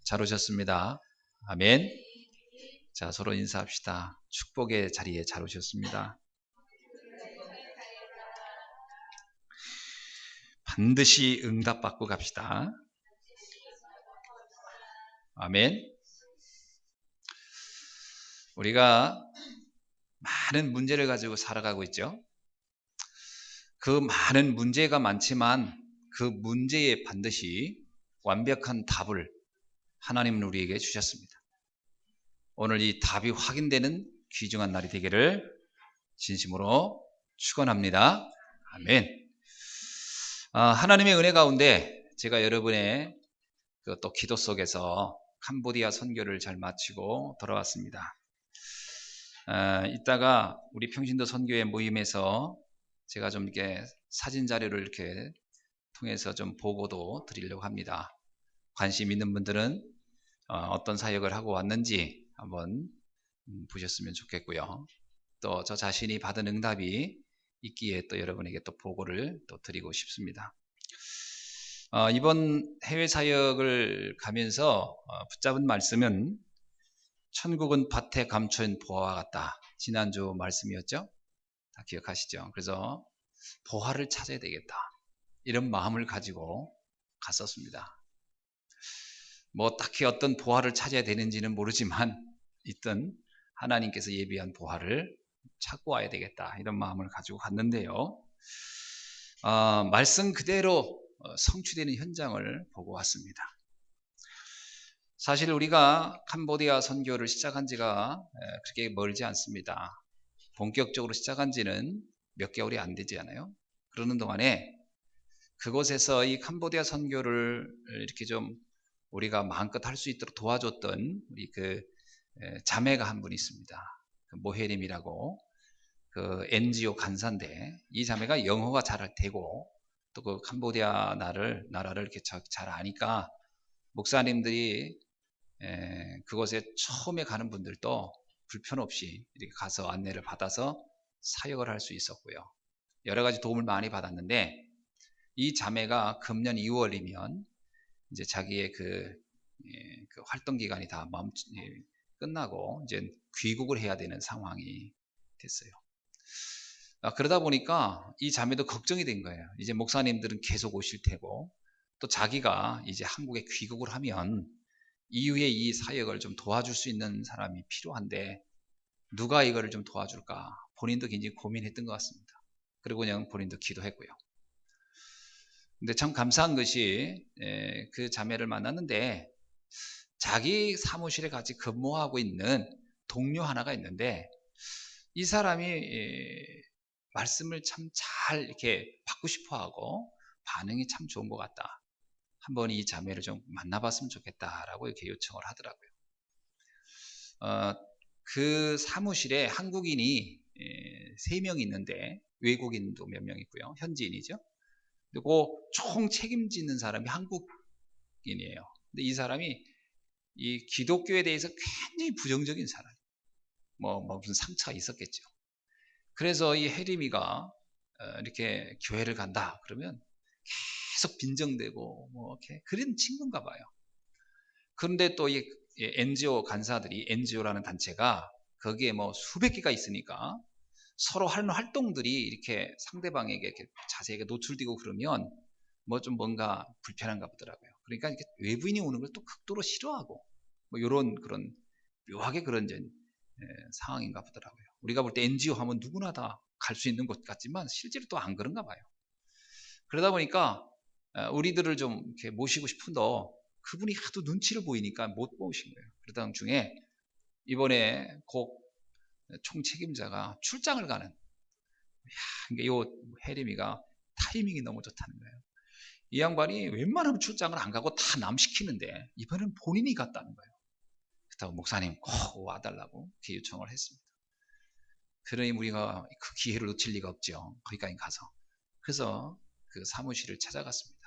잘 오셨습니다. 아멘. 자, 서로 인사합시다. 축복의 자리에 잘 오셨습니다. 반드시 응답받고 갑시다. 아멘. 우리가 많은 문제를 가지고 살아가고 있죠. 그 많은 문제가 많지만 그 문제에 반드시 완벽한 답을 하나님은 우리에게 주셨습니다. 오늘 이 답이 확인되는 귀중한 날이 되기를 진심으로 축원합니다. 아멘. 하나님의 은혜 가운데 제가 여러분의 또 기도 속에서 캄보디아 선교를 잘 마치고 돌아왔습니다. 이따가 우리 평신도 선교회 모임에서 제가 좀 이렇게 사진 자료를 이렇게 통해서 좀 보고도 드리려고 합니다. 관심 있는 분들은 어떤 사역을 하고 왔는지 한번 보셨으면 좋겠고요. 또 저 자신이 받은 응답이 있기에 또 여러분에게 또 보고를 또 드리고 싶습니다. 이번 해외 사역을 가면서 붙잡은 말씀은 천국은 밭에 감춘 보화와 같다. 지난주 말씀이었죠? 다 기억하시죠? 그래서 보화를 찾아야 되겠다. 이런 마음을 가지고 갔었습니다. 뭐 딱히 어떤 보화를 찾아야 되는지는 모르지만 있던 하나님께서 예비한 보화를 찾고 와야 되겠다. 이런 마음을 가지고 갔는데요. 말씀 그대로 성취되는 현장을 보고 왔습니다. 사실 우리가 캄보디아 선교를 시작한 지가 그렇게 멀지 않습니다. 본격적으로 시작한 지는 몇 개월이 안 되지 않아요? 그러는 동안에 그곳에서 이 캄보디아 선교를 이렇게 좀 우리가 마음껏 할 수 있도록 도와줬던 우리 그 자매가 한 분 있습니다. 그 모헤림이라고 그 NGO 간사인데 이 자매가 영어가 잘 되고 또 그 캄보디아 나라를 이렇게 잘 아니까 목사님들이 그곳에 처음에 가는 분들도 불편 없이 이렇게 가서 안내를 받아서 사역을 할 수 있었고요. 여러 가지 도움을 많이 받았는데 이 자매가 금년 2월이면 이제 자기의 그 활동 기간이 다 끝나고 이제 귀국을 해야 되는 상황이 됐어요. 그러다 보니까 이 자매도 걱정이 된 거예요. 이제 목사님들은 계속 오실 테고 또 자기가 이제 한국에 귀국을 하면 이후에 이 사역을 좀 도와줄 수 있는 사람이 필요한데 누가 이거를 좀 도와줄까? 본인도 굉장히 고민했던 것 같습니다. 그리고 그냥 본인도 기도했고요. 근데 참 감사한 것이 그 자매를 만났는데 자기 사무실에 같이 근무하고 있는 동료 하나가 있는데 이 사람이 말씀을 참 잘 이렇게 받고 싶어하고 반응이 참 좋은 것 같다. 한번 이 자매를 좀 만나봤으면 좋겠다라고 이렇게 요청을 하더라고요. 그 사무실에 한국인이 3명 있는데 외국인도 몇 명 있고요. 현지인이죠. 그리고 총 책임지는 사람이 한국인이에요. 근데 이 사람이 이 기독교에 대해서 굉장히 부정적인 사람. 뭐 무슨 상처가 있었겠죠. 그래서 이 혜림이가 이렇게 교회를 간다 그러면 계속 빈정대고 뭐 이렇게 그런 친구인가 봐요. 그런데 또 이 NGO 간사들이 NGO라는 단체가 거기에 뭐 수백 개가 있으니까 서로 하는 활동들이 이렇게 상대방에게 이렇게 자세하게 노출되고 그러면 뭐 좀 뭔가 불편한가 보더라고요. 그러니까 이렇게 외부인이 오는 걸 또 극도로 싫어하고 뭐 이런 그런 묘하게 그런 상황인가 보더라고요. 우리가 볼 때 NGO 하면 누구나 다 갈 수 있는 곳 같지만 실제로 또 안 그런가 봐요. 그러다 보니까 우리들을 좀 이렇게 모시고 싶은데 그분이 하도 눈치를 보이니까 못 모신 거예요. 그러던 중에 이번에 꼭 총책임자가 출장을 가는 그러니까 이 혜림이가 타이밍이 너무 좋다는 거예요. 이 양반이 웬만하면 출장을 안 가고 다 남시키는데 이번엔 본인이 갔다는 거예요. 그렇다고 목사님 꼭 와달라고 이렇게 요청을 했습니다. 그러니 우리가 그 기회를 놓칠 리가 없죠. 거기까지 가서. 그래서 그 사무실을 찾아갔습니다.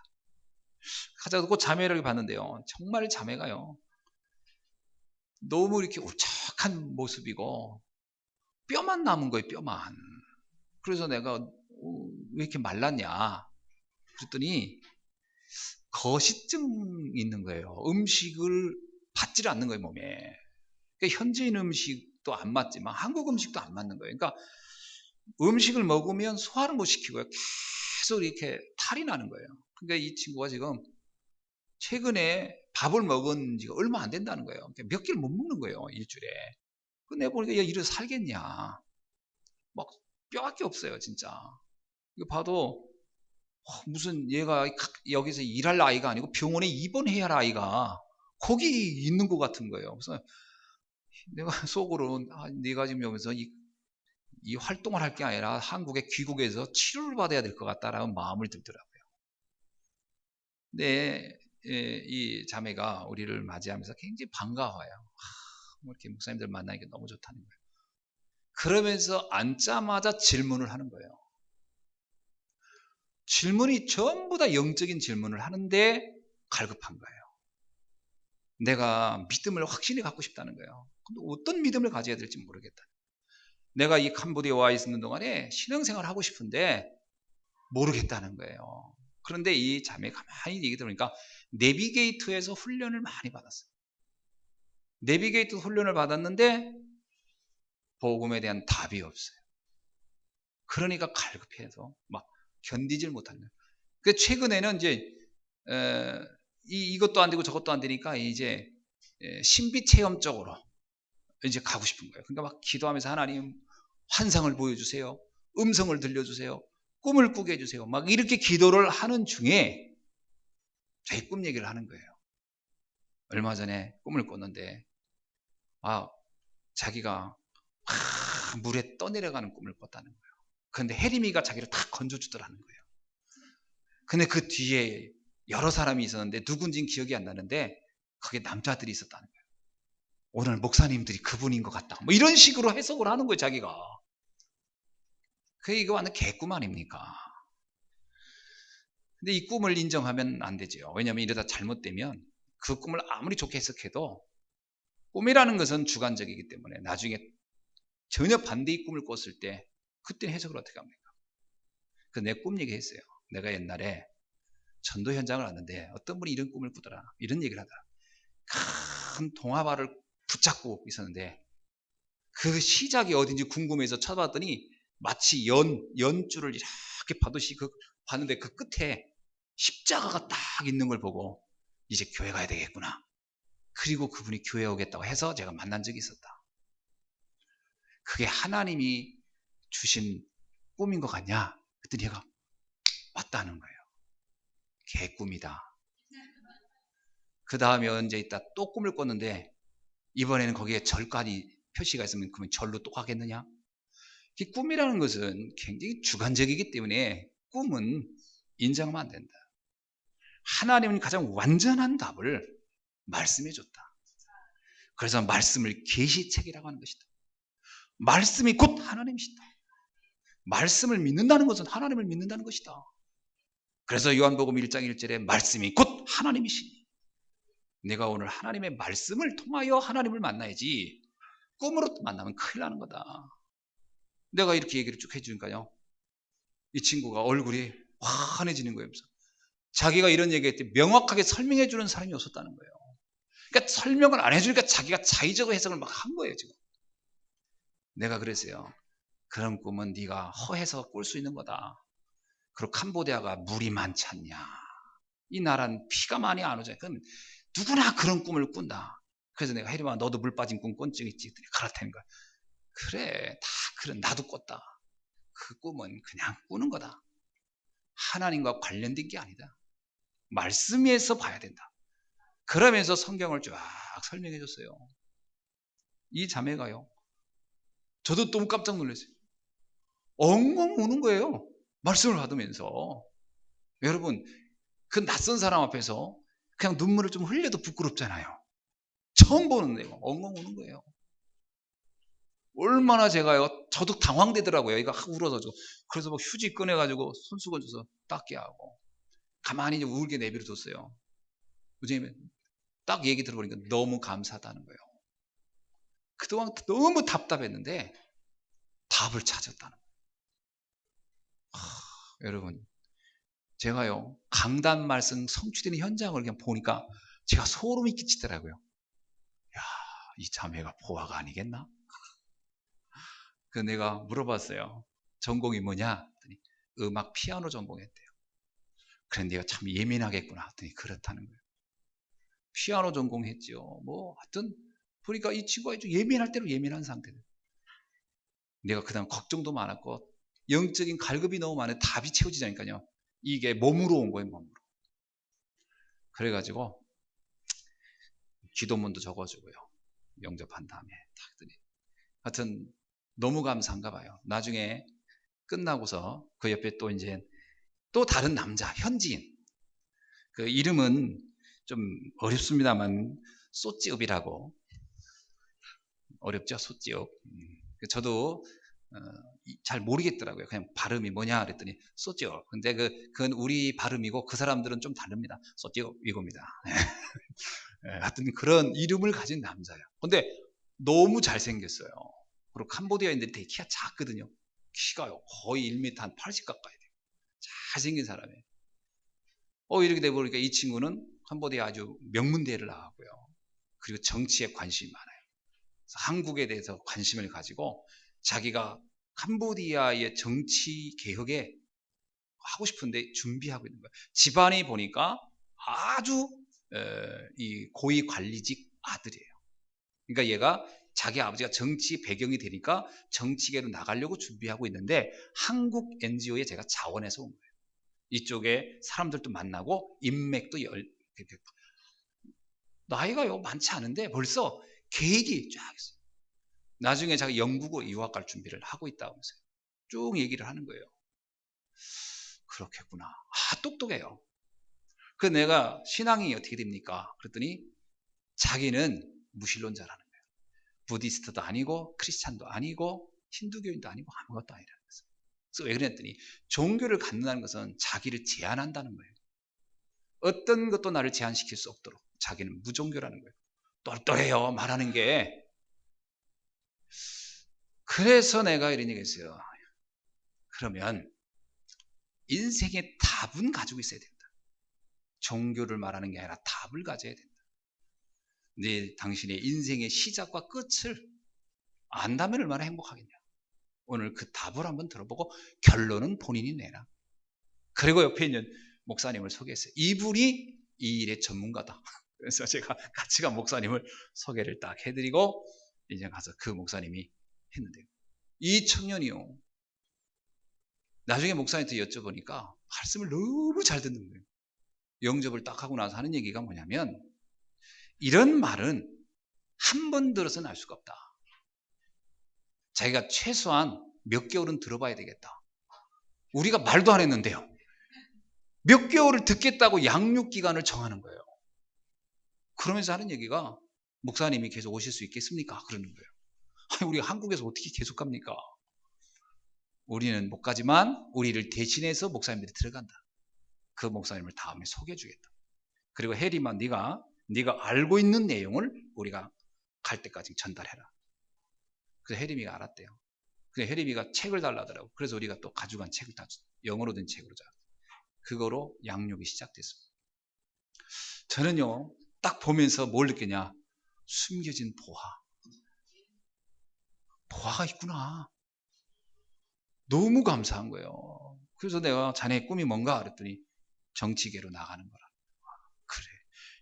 찾아가고 자매를 봤는데요. 정말 자매가요. 너무 이렇게 울적한 모습이고 뼈만 남은 거예요. 뼈만. 그래서 내가 왜 이렇게 말랐냐 그랬더니 거시증이 있는 거예요. 음식을 받지를 않는 거예요, 몸에. 그러니까 현지인 음식도 안 맞지만 한국 음식도 안 맞는 거예요. 그러니까 음식을 먹으면 소화를 못 시키고요. 계속 이렇게 탈이 나는 거예요. 그러니까 이 친구가 지금 최근에 밥을 먹은 지가 얼마 안 된다는 거예요. 그러니까 몇 끼를 못 먹는 거예요, 일주일에. 내가 보니까 야, 이래 살겠냐. 막 뼈밖에 없어요, 진짜. 이거 봐도 무슨 얘가 여기서 일할 아이가 아니고 병원에 입원해야 할 아이가 거기 있는 것 같은 거예요. 그래서 내가 속으로 네가 지금 여기서 이 활동을 할 게 아니라 한국에 귀국해서 치료를 받아야 될 것 같다라는 마음을 들더라고요. 근데 이 자매가 우리를 맞이하면서 굉장히 반가워요. 이렇게 목사님들 만나니까 너무 좋다는 거예요. 그러면서 앉자마자 질문을 하는 거예요. 질문이 전부 다 영적인 질문을 하는데 갈급한 거예요. 내가 믿음을 확실히 갖고 싶다는 거예요. 근데 어떤 믿음을 가져야 될지 모르겠다. 내가 이 캄보디아에 와 있는 동안에 신앙생활을 하고 싶은데 모르겠다는 거예요. 그런데 이 자매 가만히 얘기 들으니까 내비게이터에서 훈련을 많이 받았어요. 내비게이터 훈련을 받았는데 복음에 대한 답이 없어요. 그러니까 갈급해서 막 견디질 못하는 거예요. 그 최근에는 이제 이것도 안 되고 저것도 안 되니까 이제 신비 체험 쪽으로 이제 가고 싶은 거예요. 그러니까 막 기도하면서 하나님 환상을 보여주세요. 음성을 들려주세요. 꿈을 꾸게 해주세요. 막 이렇게 기도를 하는 중에 자기 꿈 얘기를 하는 거예요. 얼마 전에 꿈을 꿨는데 자기가 물에 떠내려가는 꿈을 꿨다는 거예요. 그런데 혜림이가 자기를 탁 건져주더라는 거예요. 근데 그 뒤에 여러 사람이 있었는데 누군지는 기억이 안 나는데 그게 남자들이 있었다는 거예요. 오늘 목사님들이 그분인 것 같다. 뭐 이런 식으로 해석을 하는 거예요, 자기가. 이거 완전 개꿈 아닙니까? 근데 이 꿈을 인정하면 안 되죠. 왜냐하면 이러다 잘못되면 그 꿈을 아무리 좋게 해석해도 꿈이라는 것은 주관적이기 때문에 나중에 전혀 반대의 꿈을 꿨을 때 그때는 해석을 어떻게 합니까? 내 꿈 얘기했어요. 내가 옛날에 전도 현장을 왔는데 어떤 분이 이런 꿈을 꾸더라. 이런 얘기를 하더라. 큰 동화발을 붙잡고 있었는데 그 시작이 어딘지 궁금해서 찾아봤더니 마치 연줄을 이렇게 봐듯이 봤는데 그 끝에 십자가가 딱 있는 걸 보고 이제 교회 가야 되겠구나. 그리고 그분이 교회 오겠다고 해서 제가 만난 적이 있었다. 그게 하나님이 주신 꿈인 것 같냐? 그랬더니 얘가 맞다는 거예요. 개꿈이다. 그 다음에 언제 있다 또 꿈을 꿨는데 이번에는 거기에 절까지 표시가 있으면 그러면 절로 또 가겠느냐? 이 꿈이라는 것은 굉장히 주관적이기 때문에 꿈은 인정하면 안 된다. 하나님은 가장 완전한 답을 말씀해 줬다. 그래서 말씀을 계시책이라고 하는 것이다. 말씀이 곧 하나님이시다. 말씀을 믿는다는 것은 하나님을 믿는다는 것이다. 그래서 요한복음 1장 1절에 말씀이 곧 하나님이시니 내가 오늘 하나님의 말씀을 통하여 하나님을 만나야지 꿈으로 만나면 큰일 나는 거다. 내가 이렇게 얘기를 쭉 해주니까요. 이 친구가 얼굴이 환해지는 거예요. 자기가 이런 얘기할 때 명확하게 설명해 주는 사람이 없었다는 거예요. 그러니까 설명을 안 해주니까 자기가 자의적으로 해석을 막 한 거예요. 지금 내가 그랬어요. 그런 꿈은 네가 허해서 꿀 수 있는 거다. 그리고 캄보디아가 물이 많지 않냐. 이 나라는 피가 많이 안 오잖아요. 그럼 누구나 그런 꿈을 꾼다. 그래서 내가 혜림아 너도 물 빠진 꿈 꾼 적 있지? 그렇다는 거야. 그래 다 그래 나도 꿨다. 그 꿈은 그냥 꾸는 거다. 하나님과 관련된 게 아니다. 말씀에서 봐야 된다. 그러면서 성경을 쫙 설명해 줬어요. 이 자매가요. 저도 너무 깜짝 놀랐어요. 엉엉 우는 거예요. 말씀을 받으면서. 여러분 그 낯선 사람 앞에서 그냥 눈물을 좀 흘려도 부끄럽잖아요. 처음 보는 내용 엉엉 우는 거예요. 얼마나 제가요 저도 당황되더라고요. 얘가 울어서 그래서 막 휴지 꺼내가지고 손수건 줘서 닦게 하고 가만히 이제 울게 내버려 뒀어요. 요즘에 딱 얘기 들어보니까 너무 감사하다는 거예요. 그동안 너무 답답했는데 답을 찾았다는 거예요. 여러분 제가요, 강단 말씀 성취되는 현장을 그냥 보니까 제가 소름이 끼치더라고요. 야, 이 자매가 보아가 아니겠나? 그 내가 물어봤어요. 전공이 뭐냐? 했더니 음악 피아노 전공했대요. 그래, 내가 참 예민하겠구나. 했더니 그렇다는 거예요. 피아노 전공했죠. 뭐 하여튼 보니까 이 친구가 아주 예민할 대로 예민한 상태예요. 내가 그다음 걱정도 많았고 영적인 갈급이 너무 많아 답이 채워지지 않으니까요. 이게 몸으로 온 거예요. 몸으로. 그래가지고 기도문도 적어주고요. 영접한 다음에 딱 했더니 하여튼 너무 감사한가 봐요. 나중에 끝나고서 그 옆에 또 이제 또 다른 남자 현지인 그 이름은 좀 어렵습니다만 소찌읍이라고 어렵죠. 소찌읍. 저도 잘 모르겠더라고요. 그냥 발음이 뭐냐 그랬더니 소찌읍. 근데 그건 우리 발음이고 그 사람들은 좀 다릅니다. 소찌읍 이겁니다. 하여튼 그런 이름을 가진 남자예요. 근데 너무 잘생겼어요. 그리고 캄보디아인들이 되게 키가 작거든요. 키가요 거의 1m 한 80 가까이 돼요. 잘생긴 사람이에요. 이렇게 돼버리니까 이 친구는 캄보디아 아주 명문대를 나왔고요. 그리고 정치에 관심이 많아요. 한국에 대해서 관심을 가지고 자기가 캄보디아의 정치 개혁에 하고 싶은데 준비하고 있는 거예요. 집안이 보니까 아주 이 고위 관리직 아들이에요. 그러니까 얘가 자기 아버지가 정치 배경이 되니까 정치계로 나가려고 준비하고 있는데 한국 NGO에 제가 자원해서 온 거예요. 이쪽에 사람들도 만나고 인맥도 나이가요 많지 않은데 벌써 계획이 쫙 있어요. 나중에 자기 영국으로 유학 갈 준비를 하고 있다면서요. 쭉 얘기를 하는 거예요. 그렇겠구나. 똑똑해요. 그 내가 신앙이 어떻게 됩니까? 그랬더니 자기는 무신론자라는 거예요. 부디스트도 아니고 크리스찬도 아니고 힌두교인도 아니고 아무것도 아니라는 거예요. 그래서 왜 그랬더니 종교를 갖는다는 것은 자기를 제한한다는 거예요. 어떤 것도 나를 제한시킬 수 없도록 자기는 무종교라는 거예요. 똘똘해요 말하는 게. 그래서 내가 이런 얘기 했어요. 그러면 인생의 답은 가지고 있어야 된다. 종교를 말하는 게 아니라 답을 가져야 된다. 네, 당신의 인생의 시작과 끝을 안다면 얼마나 행복하겠냐. 오늘 그 답을 한번 들어보고 결론은 본인이 내라. 그리고 옆에 있는 목사님을 소개했어요. 이분이 이 일의 전문가다. 그래서 제가 같이 간 목사님을 소개를 딱 해드리고 이제 가서 그 목사님이 했는데요. 이 청년이요. 나중에 목사님한테 여쭤보니까 말씀을 너무 잘 듣는 거예요. 영접을 딱 하고 나서 하는 얘기가 뭐냐면 이런 말은 한 번 들어서는 알 수가 없다. 자기가 최소한 몇 개월은 들어봐야 되겠다. 우리가 말도 안 했는데요. 몇 개월을 듣겠다고 양육 기간을 정하는 거예요. 그러면서 하는 얘기가 목사님이 계속 오실 수 있겠습니까? 그러는 거예요. 아니, 우리가 한국에서 어떻게 계속 갑니까? 우리는 못 가지만 우리를 대신해서 목사님들이 들어간다. 그 목사님을 다음에 소개해 주겠다. 그리고 해리만 네가 알고 있는 내용을 우리가 갈 때까지 전달해라. 그래서 해리미가 알았대요. 그래서 해리미가 책을 달라더라고. 그래서 우리가 또 가져간 책을 다 영어로 된 책으로 그거로 양육이 시작됐습니다. 저는요 딱 보면서 뭘 느끼냐, 숨겨진 보화가 있구나. 너무 감사한 거예요. 그래서 내가 자네의 꿈이 뭔가 그랬더니 정치계로 나가는 거라. 그래,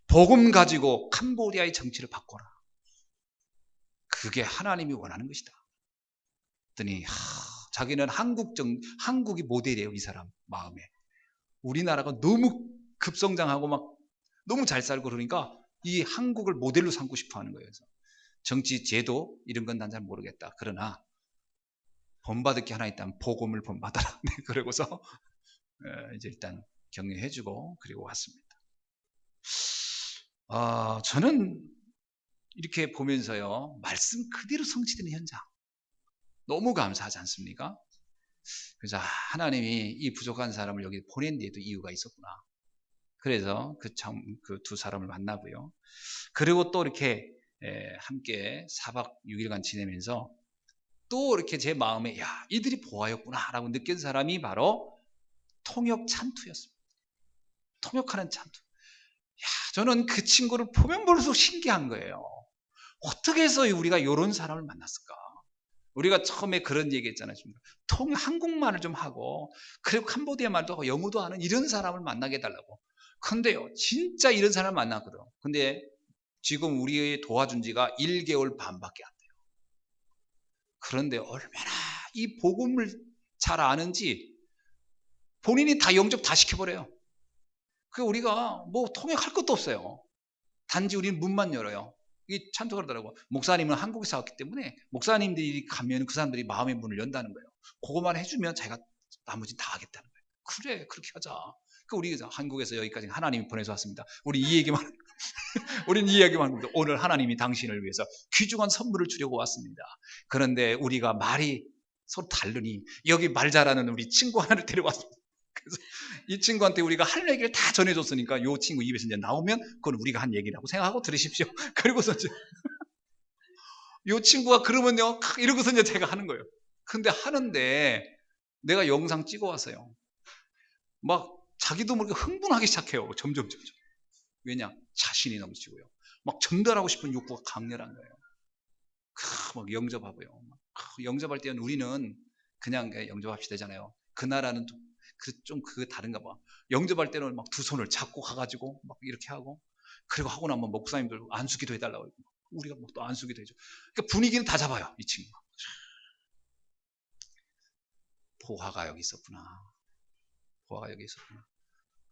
복음 가지고 캄보디아의 정치를 바꿔라. 그게 하나님이 원하는 것이다. 그랬더니 자기는 한국이 모델이에요. 이 사람 마음에. 우리나라가 너무 급성장하고 막 너무 잘 살고 그러니까 이 한국을 모델로 삼고 싶어 하는 거예요. 그래서 정치 제도 이런 건 난 잘 모르겠다. 그러나 본받을 게 하나 있다면 복음을 본받아라. 네, 그러고서 이제 일단 격려해주고 그리고 왔습니다. 저는 이렇게 보면서요 말씀 그대로 성취되는 현장 너무 감사하지 않습니까? 그래서 하나님이 이 부족한 사람을 여기 보낸 데에도 이유가 있었구나. 그래서 그 두 사람을 만나고요. 그리고 또 이렇게 함께 4박 6일간 지내면서 또 이렇게 제 마음에 이들이 보아였구나 라고 느낀 사람이 바로 통역 찬투였습니다. 통역하는 찬토. 저는 그 친구를 보면 볼수록 신기한 거예요. 어떻게 해서 우리가 이런 사람을 만났을까? 우리가 처음에 그런 얘기 했잖아요. 한국말을 좀 하고, 그리고 캄보디아 말도 하고, 영어도 하는 이런 사람을 만나게 해달라고. 근데요, 진짜 이런 사람을 만났거든. 근데 지금 우리 도와준 지가 1개월 반밖에 안 돼요. 그런데 얼마나 이 복음을 잘 아는지 본인이 다 영접 다 시켜버려요. 그 우리가 뭐 통역할 것도 없어요. 단지 우리는 문만 열어요. 이 찬토가 그러더라고. 목사님은 한국에서 왔기 때문에 목사님들이 가면 그 사람들이 마음의 문을 연다는 거예요. 그것만 해주면 자기가 나머지 다 하겠다는 거예요. 그래, 그렇게 하자. 그 우리 한국에서 여기까지 하나님이 보내서 왔습니다. 우리 이 얘기만 우리는 이 얘기만 합니다. 오늘 하나님이 당신을 위해서 귀중한 선물을 주려고 왔습니다. 그런데 우리가 말이 서로 다르니 여기 말 잘하는 우리 친구 하나를 데려왔습니다. 그래서 이 친구한테 우리가 할 얘기를 다 전해줬으니까 이 친구 입에서 이제 나오면 그건 우리가 한 얘기라고 생각하고 들으십시오. 그리고서 이제 이 친구가 그러면요 이러고서 이제 제가 하는 거예요. 근데 하는데 내가 영상 찍어왔어요. 막 자기도 모르게 흥분하기 시작해요. 점점. 왜냐? 자신이 넘치고요. 막 전달하고 싶은 욕구가 강렬한 거예요. 막 영접하고요. 영접할 때는 우리는 그냥 영접합시다 되잖아요. 그 나라는 좀 다른가 봐. 영접할 때는 막 두 손을 잡고 가가지고 막 이렇게 하고, 그리고 하고 나면 목사님들 안수기도 해달라고 하고, 우리가 뭐 또 안수기도 해줘. 그러니까 분위기는 다 잡아요, 이 친구가. 포화가 여기 있었구나. 포화가 여기 있었구나.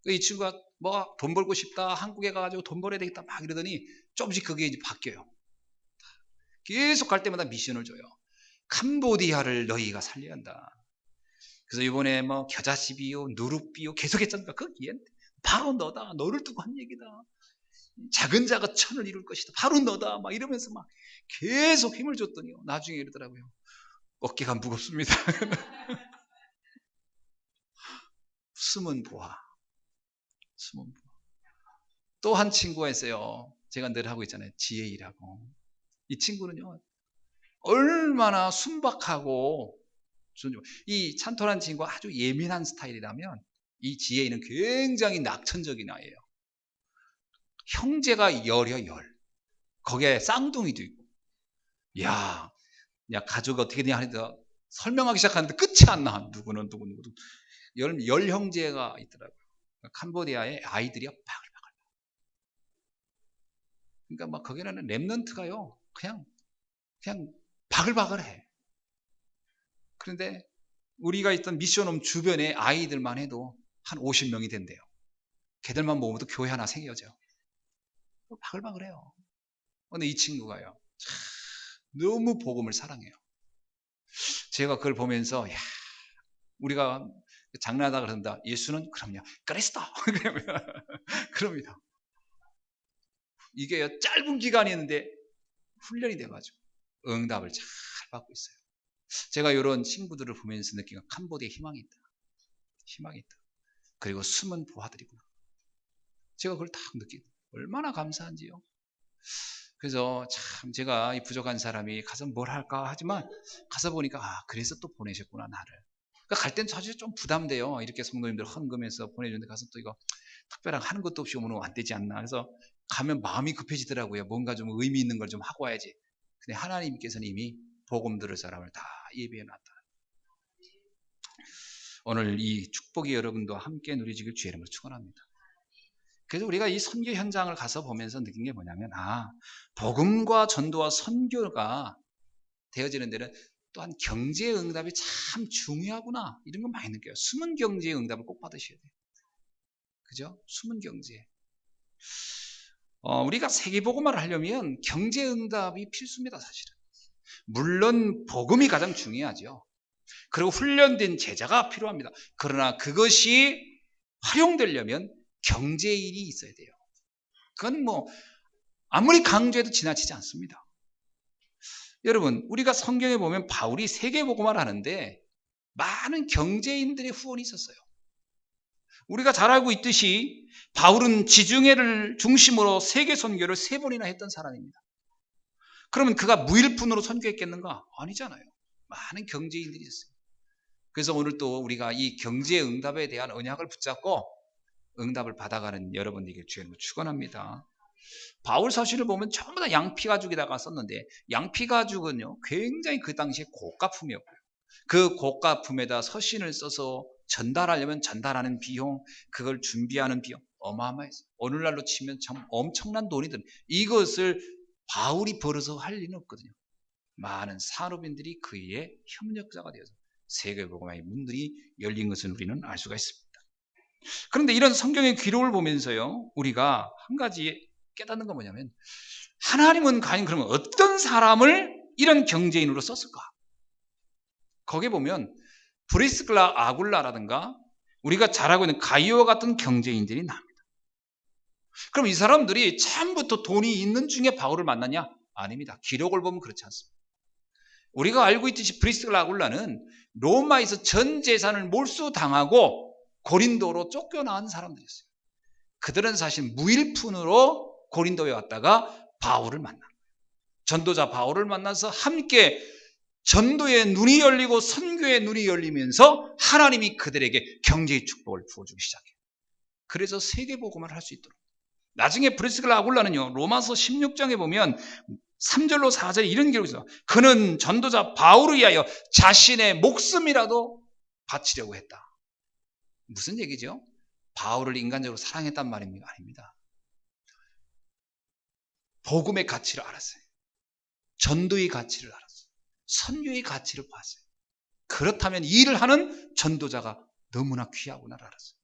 이 친구가 뭐 돈 벌고 싶다, 한국에 가가지고 돈 벌어야 되겠다 막 이러더니 조금씩 그게 이제 바뀌어요. 계속 갈 때마다 미션을 줘요. 캄보디아를 너희가 살려야 한다. 그래서 이번에 뭐 겨자씨비요, 누룩비요 계속 했잖아. 그 바로 너다. 너를 두고 한 얘기다. 작은 자가 천을 이룰 것이다. 바로 너다. 막 이러면서 막 계속 힘을 줬더니요. 나중에 이러더라고요. 어깨가 무겁습니다. 숨은 보아. 숨은 보아. 또 한 친구가 있어요. 제가 늘 하고 있잖아요. 지혜이라고. 이 친구는요. 얼마나 순박하고 이 찬토란 친구가 아주 예민한 스타일이라면 이 지혜이는 굉장히 낙천적인 아이예요. 형제가 열이야 열. 거기에 쌍둥이도 있고. 야 가족 어떻게 되냐 하니까 설명하기 시작하는데 끝이 안 나. 누구는 누구. 열 형제가 있더라고요. 캄보디아의 아이들이야 바글바글. 그러니까 막 거기는 랩넌트가요. 그냥 바글바글해. 그런데 우리가 있던 미션홈 주변에 아이들만 해도 한 50명이 된대요. 걔들만 모으면 교회 하나 생겨져. 바글바글해요. 근데 이 친구가요. 너무 복음을 사랑해요. 제가 그걸 보면서 우리가 장난하다 그런다. 예수는 그럼요. 그리스도. 그럽니다. 이게 짧은 기간이었는데 훈련이 돼가지고 응답을 잘 받고 있어요. 제가 이런 친구들을 보면서 느낀 건 캄보디아에 희망이 있다. 희망이 있다. 그리고 숨은 보아들이구나. 제가 그걸 딱 느끼고 얼마나 감사한지요. 그래서 참 제가 이 부족한 사람이 가서 뭘 할까 하지만 가서 보니까 그래서 또 보내셨구나 나를. 그러니까 갈 땐 사실 좀 부담돼요. 이렇게 성도님들 헌금해서 보내주는데 가서 또 이거 특별한 하는 것도 없이 오면 안 되지 않나. 그래서 가면 마음이 급해지더라고요. 뭔가 좀 의미 있는 걸 좀 하고 와야지. 근데 하나님께서는 이미 복음 들을 사람을 다 예비해 놨다. 오늘 이 축복이 여러분도 함께 누리시길 주의 이름으로 축원합니다. 그래서 우리가 이 선교 현장을 가서 보면서 느낀 게 뭐냐면 복음과 전도와 선교가 되어지는 데는 또한 경제의 응답이 참 중요하구나 이런 걸 많이 느껴요. 숨은 경제의 응답을 꼭 받으셔야 돼요. 그죠? 숨은 경제. 우리가 세계복음화를 하려면 경제 응답이 필수입니다. 사실은. 물론 복음이 가장 중요하죠. 그리고 훈련된 제자가 필요합니다. 그러나 그것이 활용되려면 경제일이 있어야 돼요. 그건 뭐 아무리 강조해도 지나치지 않습니다. 여러분 우리가 성경에 보면 바울이 세계복음화를 하는데 많은 경제인들의 후원이 있었어요. 우리가 잘 알고 있듯이 바울은 지중해를 중심으로 세계 선교를 3번이나 했던 사람입니다. 그러면 그가 무일푼으로 선교했겠는가? 아니잖아요. 많은 경제인들이 있어요. 그래서 오늘 또 우리가 이 경제 응답에 대한 언약을 붙잡고 응답을 받아가는 여러분에게 주의 축원합니다. 바울 서신을 보면 전부 다 양피 가죽에다가 썼는데 양피 가죽은요 굉장히 그 당시에 고가품이었고요. 그 고가품에다 서신을 써서 전달하려면 전달하는 비용, 그걸 준비하는 비용 어마어마했어요. 오늘날로 치면 참 엄청난 돈이 듭니다. 이것을 바울이 벌어서 할 리는 없거든요. 많은 산업인들이 그의 협력자가 되어서 세계복음화의 문들이 열린 것을 우리는 알 수가 있습니다. 그런데 이런 성경의 기록을 보면서요 우리가 한 가지 깨닫는 건 뭐냐면 하나님은 과연 그러면 어떤 사람을 이런 경제인으로 썼을까? 거기에 보면 브리스글라 아굴라라든가 우리가 잘 알고 있는 가이오 같은 경제인들이 나옵니다. 그럼 이 사람들이 처음부터 돈이 있는 중에 바울을 만났냐? 아닙니다. 기록을 보면 그렇지 않습니다. 우리가 알고 있듯이 브리스글라 아굴라는 로마에서 전 재산을 몰수당하고 고린도로 쫓겨나온 사람들이었어요. 그들은 사실 무일푼으로 고린도에 왔다가 바울을 만난 거예요. 전도자 바울을 만나서 함께 전도의 눈이 열리고 선교의 눈이 열리면서 하나님이 그들에게 경제의 축복을 부어주기 시작해요. 그래서 세계복음을 할 수 있도록. 나중에 브리스글라 아굴라는요 로마서 16장에 보면 3절로 4절에 이런 기록이 있어요. 그는 전도자 바울을 위하여 자신의 목숨이라도 바치려고 했다. 무슨 얘기죠? 바울을 인간적으로 사랑했단 말입니까? 아닙니다. 복음의 가치를 알았어요. 전도의 가치를 알았어요. 선교의 가치를 봤어요. 그렇다면 이 일을 하는 전도자가 너무나 귀하구나를 알았어요.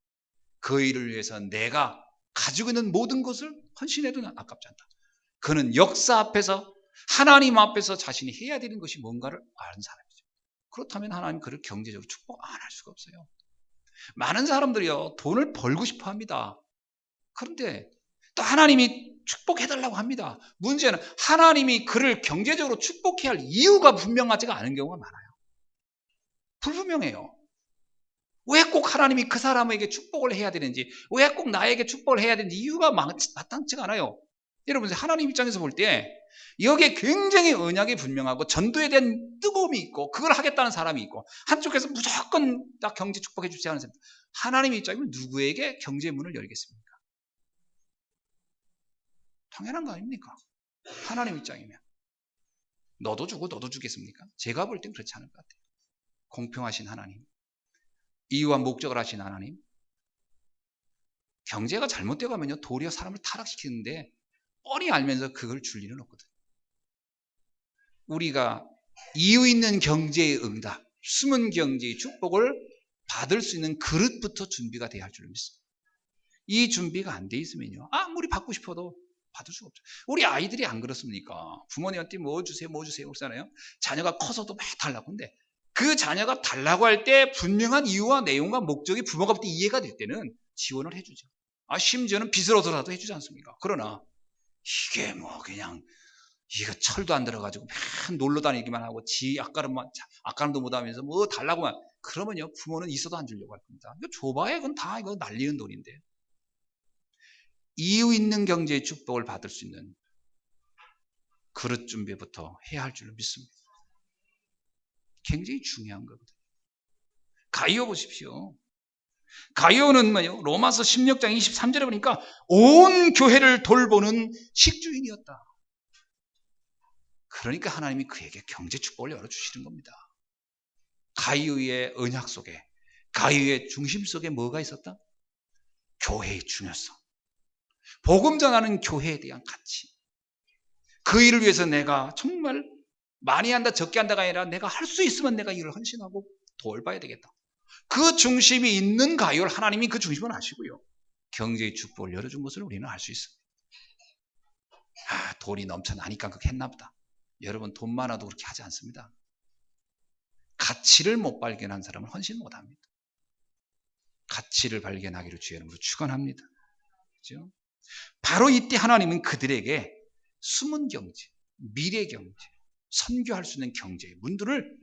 그 일을 위해서 내가 가지고 있는 모든 것을 헌신해도 아깝지 않다. 그는 역사 앞에서 하나님 앞에서 자신이 해야 되는 것이 뭔가를 아는 사람이죠. 그렇다면 하나님 그를 경제적으로 축복 안 할 수가 없어요. 많은 사람들이요 돈을 벌고 싶어 합니다. 그런데 또 하나님이 축복해달라고 합니다. 문제는 하나님이 그를 경제적으로 축복해야 할 이유가 분명하지가 않은 경우가 많아요. 불분명해요. 왜 꼭 하나님이 그 사람에게 축복을 해야 되는지, 왜 꼭 나에게 축복을 해야 되는지 이유가 마땅치가 않아요. 여러분 하나님 입장에서 볼 때 여기에 굉장히 언약이 분명하고 전도에 대한 뜨거움이 있고 그걸 하겠다는 사람이 있고 한쪽에서 무조건 딱 경제 축복해 주지 않은 사람. 하나님 입장이면 누구에게 경제 문을 열겠습니까? 당연한 거 아닙니까? 하나님 입장이면 너도 주고 너도 주겠습니까? 제가 볼 땐 그렇지 않을 것 같아요. 공평하신 하나님, 이유와 목적을 하신 하나님. 경제가 잘못되어 가면요 도리어 사람을 타락시키는데 뻔히 알면서 그걸 줄 리는 없거든요. 우리가 이유 있는 경제의 응답, 숨은 경제의 축복을 받을 수 있는 그릇부터 준비가 돼야 할 줄 믿습니다. 이 준비가 안 돼 있으면요 아무리 받고 싶어도 받을 수가 없죠. 우리 아이들이 안 그렇습니까? 부모님한테 뭐 주세요 그러잖아요. 자녀가 커서도 막 달라고. 근데 그 자녀가 달라고 할 때 분명한 이유와 내용과 목적이 부모가 볼 때 이해가 될 때는 지원을 해주죠. 심지어는 빚을 얻어라도 해주지 않습니까? 그러나 이게 뭐 그냥 이거 철도 안 들어가지고 맨 놀러 다니기만 하고 지 아까름도 못하면서 뭐 달라고만 그러면요 부모는 있어도 안 주려고 할 겁니다. 이거 줘봐야 이건 다 이거 날리는 돈인데. 이유 있는 경제의 축복을 받을 수 있는 그릇 준비부터 해야 할 줄로 믿습니다. 굉장히 중요한 거거든요. 가이오 보십시오. 가이오는 뭐요? 로마서 16장 23절에 보니까 온 교회를 돌보는 식주인이었다. 그러니까 하나님이 그에게 경제 축복을 열어주시는 겁니다. 가이오의 언약 속에, 가이오의 중심 속에 뭐가 있었다? 교회의 중요성. 복음 전하는 교회에 대한 가치. 그 일을 위해서 내가 정말 많이 한다 적게 한다가 아니라 내가 할 수 있으면 내가 일을 헌신하고 돌봐야 되겠다. 그 중심이 있는 가이오를 하나님이 그 중심을 아시고요. 경제의 축복을 열어준 것을 우리는 알 수 있습니다. 돈이 넘쳐나니까 그렇게 했나 보다. 여러분 돈 많아도 그렇게 하지 않습니다. 가치를 못 발견한 사람은 헌신 못합니다. 가치를 발견하기를 주의 이름으로 축원합니다. 그렇죠? 바로 이때 하나님은 그들에게 숨은 경제, 미래 경제, 선교할 수 있는 경제의 문들을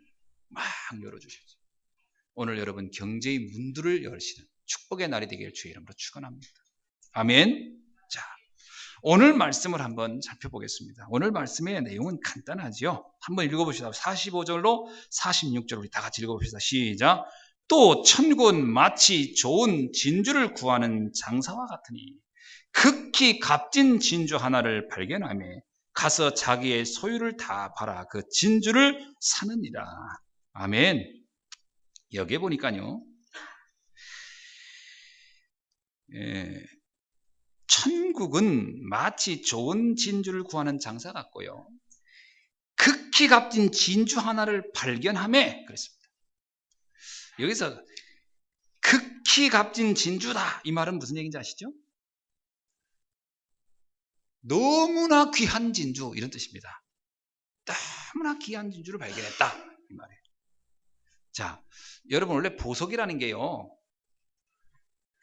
막 열어주셨죠. 오늘 여러분 경제의 문들을 여시는 축복의 날이 되기를 주의 이름으로 축원합니다. 아멘. 자, 오늘 말씀을 한번 살펴보겠습니다. 오늘 말씀의 내용은 간단하지요. 한번 읽어봅시다. 45절로 46절 우리 다 같이 읽어봅시다. 시작. 또 천국은 마치 좋은 진주를 구하는 장사와 같으니 극히 값진 진주 하나를 발견하며 가서 자기의 소유를 다 팔아 그 진주를 사느니라. 아멘. 여기에 보니까요, 천국은 마치 좋은 진주를 구하는 장사 같고요, 극히 값진 진주 하나를 발견하며 그랬습니다. 여기서 극히 값진 진주다, 이 말은 무슨 얘기인지 아시죠? 너무나 귀한 진주, 이런 뜻입니다. 너무나 귀한 진주를 발견했다, 이 말이에요. 자, 여러분, 원래 보석이라는 게요,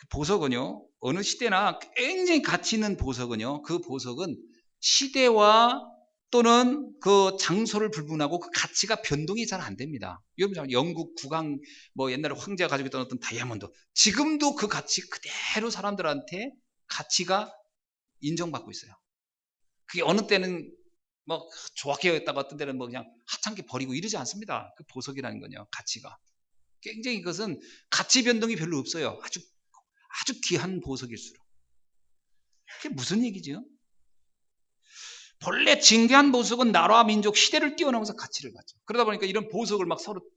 보석은요, 어느 시대나 굉장히 가치 있는 보석은요, 그 보석은 시대와 또는 그 장소를 불문하고 그 가치가 변동이 잘 안 됩니다. 여러분, 영국 국왕, 뭐 옛날에 황제가 가지고 있던 어떤 다이아몬드, 지금도 그 가치 그대로 사람들한테 가치가 인정받고 있어요. 그게 어느 때는 뭐 좋게 여겼다가 어떤 때는 뭐 그냥 하찮게 버리고 이러지 않습니다. 그 보석이라는 건요, 가치가 굉장히, 그것은 가치 변동이 별로 없어요. 아주 귀한 보석일수록. 그게 무슨 얘기죠? 본래 진귀한 보석은 나라와 민족, 시대를 뛰어넘어서 가치를 갖죠. 그러다 보니까 이런 보석을 막 서로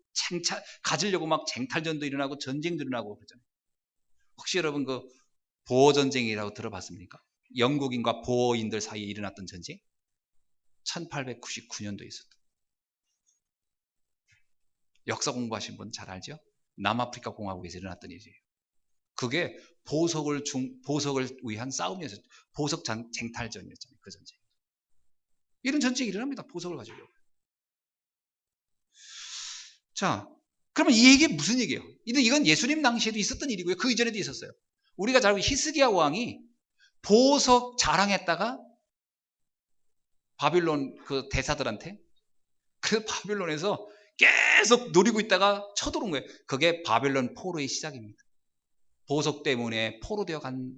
가지려고 막 쟁탈전도 일어나고 전쟁도 일어나고 그러잖아요. 혹시 여러분 그 보어전쟁이라고 들어봤습니까? 영국인과 보어인들 사이에 일어났던 전쟁? 1899년도에 있었던. 역사 공부하신 분 잘 알죠? 남아프리카 공화국에서 일어났던 일이에요. 그게 보석을 위한 싸움이었어요. 보석 쟁탈전이었잖아요. 그 전쟁. 이런 전쟁이 일어납니다. 보석을 가지고. 자, 그러면 이 얘기가 무슨 얘기예요? 이건 예수님 당시에도 있었던 일이고요. 그 이전에도 있었어요. 우리가 잘 알고 히스기야 왕이 보석 자랑했다가 바빌론 그 대사들한테, 그 바빌론에서 계속 노리고 있다가 쳐들어온 거예요. 그게 바빌론 포로의 시작입니다. 보석 때문에 포로되어 간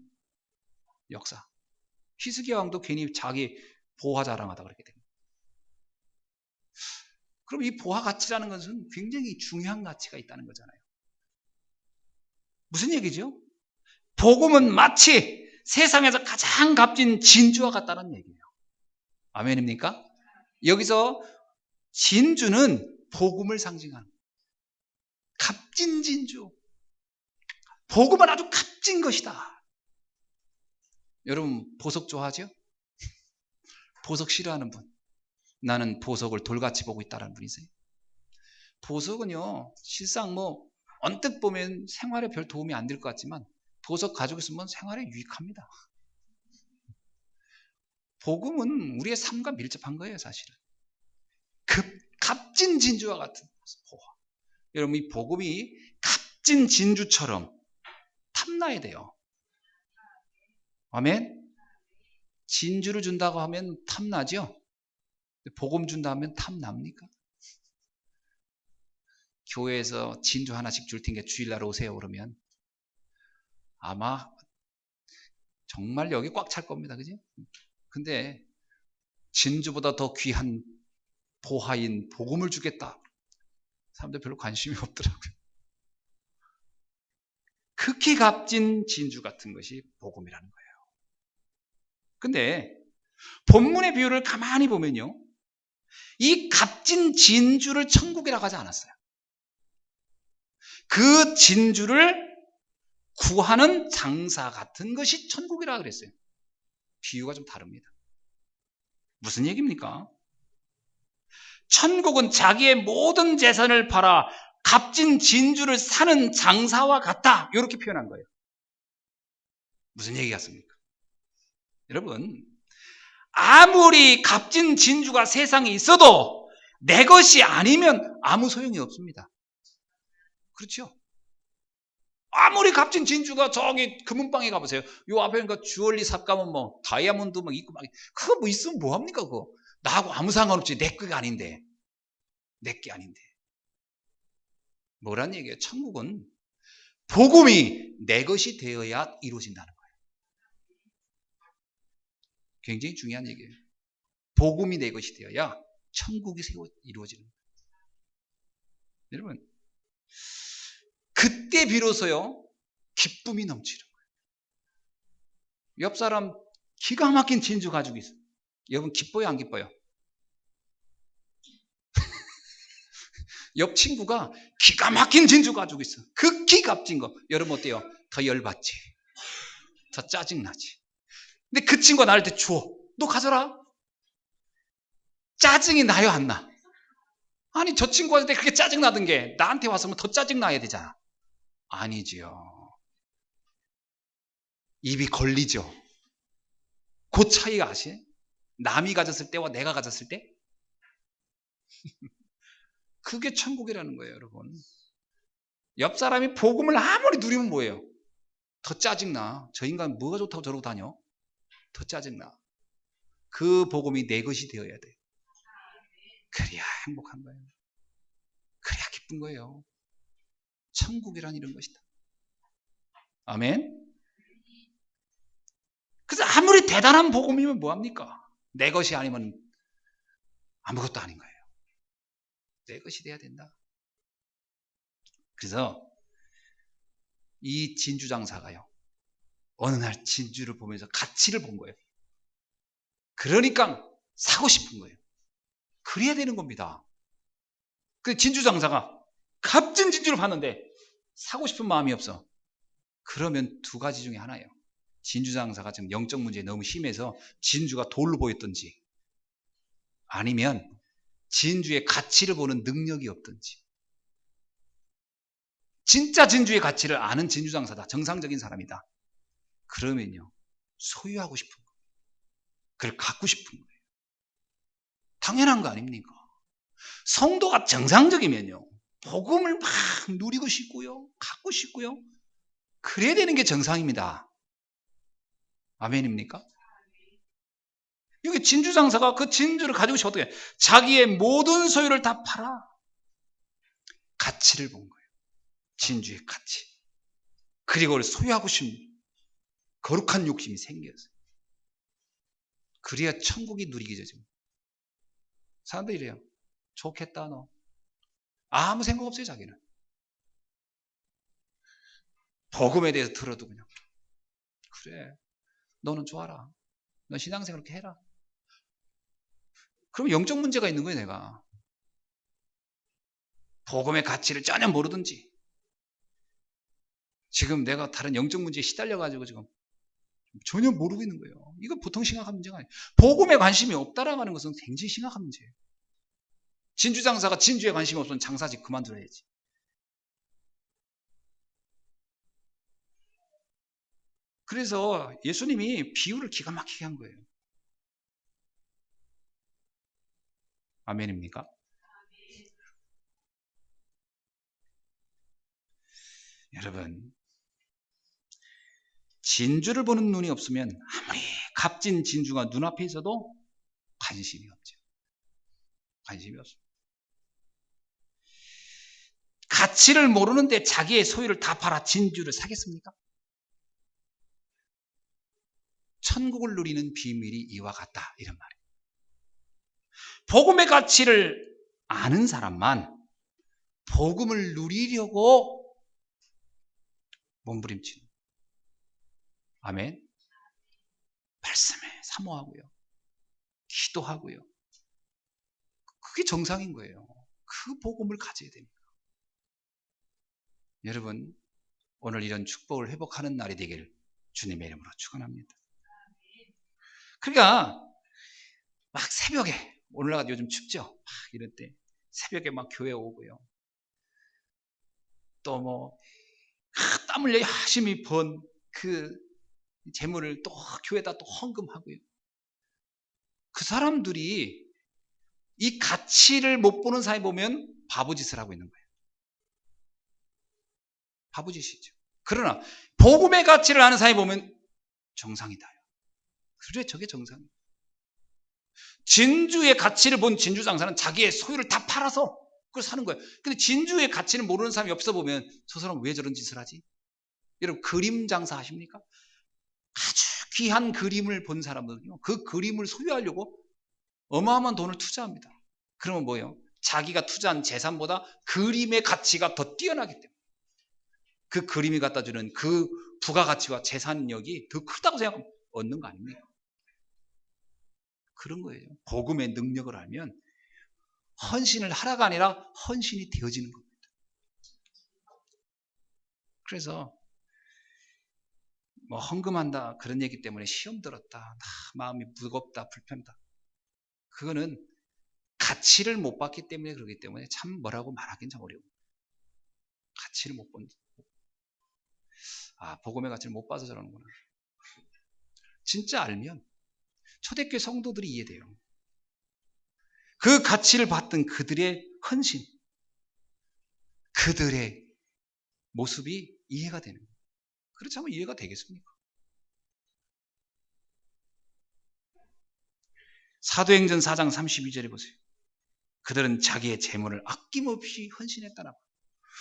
역사. 히스기야 왕도 괜히 자기 보화 자랑하다 그렇게 됩니다. 그럼 이 보화 가치라는 것은 굉장히 중요한 가치가 있다는 거잖아요. 무슨 얘기죠? 복음은 마치 세상에서 가장 값진 진주와 같다는 얘기예요. 아멘입니까? 여기서 진주는 복음을 상징하는 거예요. 값진 진주. 복음은 아주 값진 것이다. 여러분 보석 좋아하죠? 보석 싫어하는 분? 나는 보석을 돌같이 보고 있다는 분이세요? 보석은요, 실상 뭐 언뜻 보면 생활에 별 도움이 안 될 것 같지만 보석 가지고 있으면 생활에 유익합니다. 복음은 우리의 삶과 밀접한 거예요, 사실은. 값진 진주와 같은 보화. 여러분, 이 복음이 값진 진주처럼 탐나야 돼요. 아멘? 진주를 준다고 하면 탐나죠? 복음 준다 하면 탐납니까? 교회에서 진주 하나씩 줄 테니까 주일날 오세요 그러면 아마 정말 여기 꽉 찰 겁니다. 그죠? 근데 진주보다 더 귀한 보화인 복음을 주겠다. 사람들 별로 관심이 없더라고요. 극히 값진 진주 같은 것이 복음이라는 거예요. 근데 본문의 비유를 가만히 보면요, 이 값진 진주를 천국이라고 하지 않았어요. 그 진주를 구하는 장사 같은 것이 천국이라고 그랬어요. 비유가 좀 다릅니다. 무슨 얘기입니까? 천국은 자기의 모든 재산을 팔아 값진 진주를 사는 장사와 같다, 이렇게 표현한 거예요. 무슨 얘기 같습니까? 여러분, 아무리 값진 진주가 세상에 있어도 내 것이 아니면 아무 소용이 없습니다. 그렇죠? 아무리 값진 진주가 저기 금은방에 가보세요. 요 앞에 그러니까 주얼리 삽 가면 뭐 다이아몬드 막 있고 막, 그거 뭐 있으면 뭐합니까 그거? 나하고 아무 상관없지. 내 게 아닌데. 내 게 아닌데. 뭐란 얘기예요? 천국은 복음이 내 것이 되어야 이루어진다는 거예요. 굉장히 중요한 얘기예요. 복음이 내 것이 되어야 천국이 이루어지는 거예요. 여러분, 그 그때 비로소요 기쁨이 넘치는 거예요. 옆 사람 기가 막힌 진주 가지고 있어요. 여러분 기뻐요 안 기뻐요? 옆 친구가 기가 막힌 진주 가지고 있어. 극히 값진 거. 여러분 어때요? 더 열받지. 더 짜증나지. 근데 그 친구가 나한테 줘. 너 가져라. 짜증이 나요 안 나? 아니 저 친구한테 그렇게 짜증나던 게 나한테 왔으면 더 짜증나야 되잖아. 아니지요. 입이 걸리죠. 그 차이가 아시네? 남이 가졌을 때와 내가 가졌을 때? 그게 천국이라는 거예요, 여러분. 옆 사람이 복음을 아무리 누리면 뭐예요? 더 짜증나. 저 인간 뭐가 좋다고 저러고 다녀? 더 짜증나. 그 복음이 내 것이 되어야 돼. 그래야 행복한 거예요. 그래야 기쁜 거예요. 천국이란 이런 것이다. 아멘? 그래서 아무리 대단한 복음이면 뭐합니까? 내 것이 아니면 아무것도 아닌 거예요. 내 것이 돼야 된다. 그래서 이 진주장사가요. 어느 날 진주를 보면서 가치를 본 거예요. 그러니까 사고 싶은 거예요. 그래야 되는 겁니다. 그 진주장사가 값진 진주를 봤는데 사고 싶은 마음이 없어. 그러면 두 가지 중에 하나예요. 진주장사가 지금 영적 문제에 너무 심해서 진주가 돌로 보였든지 아니면 진주의 가치를 보는 능력이 없든지. 진짜 진주의 가치를 아는 진주장사다. 정상적인 사람이다. 그러면요. 소유하고 싶은 거예요. 그걸 갖고 싶은 거예요. 당연한 거 아닙니까? 성도가 정상적이면요. 복음을 막 누리고 싶고요. 갖고 싶고요. 그래야 되는 게 정상입니다. 아멘입니까? 여기 진주장사가 그 진주를 가지고 싶어 어떻게 자기의 모든 소유를 다 팔아. 가치를 본 거예요. 진주의 가치. 그리고 그걸 소유하고 싶은 거룩한 욕심이 생겼어요. 그래야 천국이 누리기 전에. 사람들이 이래요. 좋겠다 너. 아무 생각 없어요 자기는. 복음에 대해서 들어도 그냥 그래 너는 좋아라. 너 신앙생활 그렇게 해라. 그럼 영적 문제가 있는 거예요 내가. 복음의 가치를 전혀 모르든지 지금 내가 다른 영적 문제에 시달려가지고 지금 전혀 모르고 있는 거예요. 이거 보통 심각한 문제가 아니에요. 복음에 관심이 없다라고 하는 것은 굉장히 심각한 문제예요. 진주장사가 진주에 관심이 없으면 장사직 그만둬야지. 그래서 예수님이 비유를 기가 막히게 한 거예요. 아멘입니까? 여러분 진주를 보는 눈이 없으면 아무리 값진 진주가 눈앞에 있어도 관심이 없죠. 관심이 없습니다. 가치를 모르는데 자기의 소유를 다 팔아 진주를 사겠습니까? 천국을 누리는 비밀이 이와 같다 이런 말이에요. 복음의 가치를 아는 사람만 복음을 누리려고 몸부림치는 아멘. 말씀에 사모하고요. 기도하고요. 그게 정상인 거예요. 그 복음을 가져야 됩니다. 여러분 오늘 이런 축복을 회복하는 날이 되기를 주님의 이름으로 축원합니다. 그러니까 막 새벽에 오늘날 요즘 춥죠. 막 이럴 때 새벽에 막 교회 오고요. 또 뭐 땀 흘려 열심히 번 그 재물을 또 교회에다 또 헌금하고요. 그 사람들이 이 가치를 못 보는 사람이 보면 바보짓을 하고 있는 거예요. 바보짓이죠. 그러나 복음의 가치를 아는 사람이 보면 정상이다. 그래 저게 정상이에요. 진주의 가치를 본 진주장사는 자기의 소유를 다 팔아서 그걸 사는 거예요. 근데 진주의 가치를 모르는 사람이 옆에서 보면 저 사람 왜 저런 짓을 하지? 여러분 그림 장사 하십니까? 아주 귀한 그림을 본 사람들은요. 그 그림을 소유하려고 어마어마한 돈을 투자합니다. 그러면 뭐예요? 자기가 투자한 재산보다 그림의 가치가 더 뛰어나기 때문에. 그 그림이 갖다 주는 그 부가가치와 재산력이 더 크다고 생각하면 얻는 거 아닙니까? 그런 거예요. 복음의 능력을 알면 헌신을 하라가 아니라 헌신이 되어지는 겁니다. 그래서 뭐 헌금한다 그런 얘기 때문에 시험 들었다, 마음이 무겁다, 불편하다, 그거는 가치를 못 봤기 때문에 그러기 때문에 참 뭐라고 말하긴 참 어려워요. 가치를 못 본. 복음의 가치를 못 봐서 저러는구나. 진짜 알면 초대교회 성도들이 이해돼요. 그 가치를 봤던 그들의 헌신, 그들의 모습이 이해가 되는 거예요. 그렇지 않으면 이해가 되겠습니까? 사도행전 4장 32절에 보세요. 그들은 자기의 재물을 아낌없이 헌신했다나.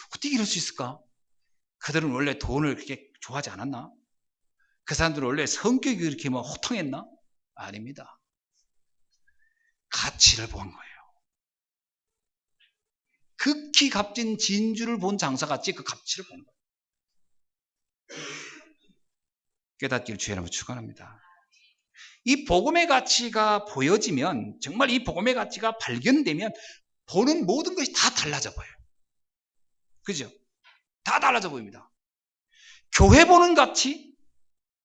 어떻게 이럴 수 있을까? 그들은 원래 돈을 그렇게 좋아하지 않았나? 그 사람들은 원래 성격이 그렇게 뭐 호탕했나? 아닙니다. 가치를 본 거예요. 극히 값진 진주를 본 장사같이 그 가치를 본 거예요. 깨닫기를 주의 이름으로 축원합니다. 이 복음의 가치가 보여지면, 정말 이 복음의 가치가 발견되면 보는 모든 것이 다 달라져 보여요. 그죠? 다 달라져 보입니다. 교회 보는 가치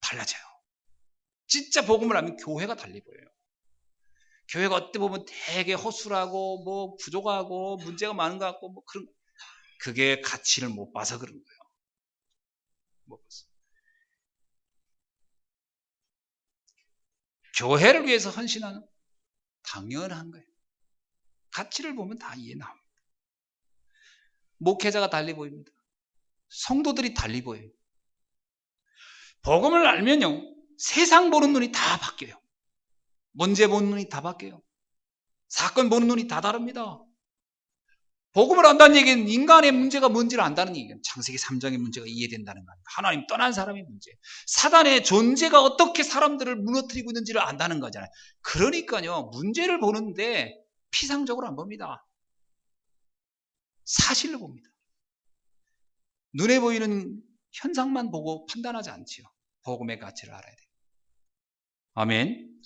달라져요. 진짜 복음을 알면 교회가 달리 보여요. 교회가 어때 보면 되게 허술하고 뭐 부족하고 문제가 많은 것 같고 뭐 그런, 그게 가치를 못 봐서 그런 거예요. 못 봤어. 교회를 위해서 헌신하는 당연한 거예요. 가치를 보면 다 이해 나옵니다. 목회자가 달리 보입니다. 성도들이 달리 보여요. 복음을 알면요, 세상 보는 눈이 다 바뀌어요. 문제 보는 눈이 다 바뀌어요. 사건 보는 눈이 다 다릅니다. 복음을 안다는 얘기는 인간의 문제가 뭔지를 안다는 얘기예요. 창세기 3장의 문제가 이해된다는 거 아니에요. 하나님 떠난 사람의 문제, 사단의 존재가 어떻게 사람들을 무너뜨리고 있는지를 안다는 거잖아요. 그러니까요, 문제를 보는데 피상적으로 안 봅니다. 사실을 봅니다. 눈에 보이는 현상만 보고 판단하지 않지요. 복음의 가치를 알아야 돼요. 아멘.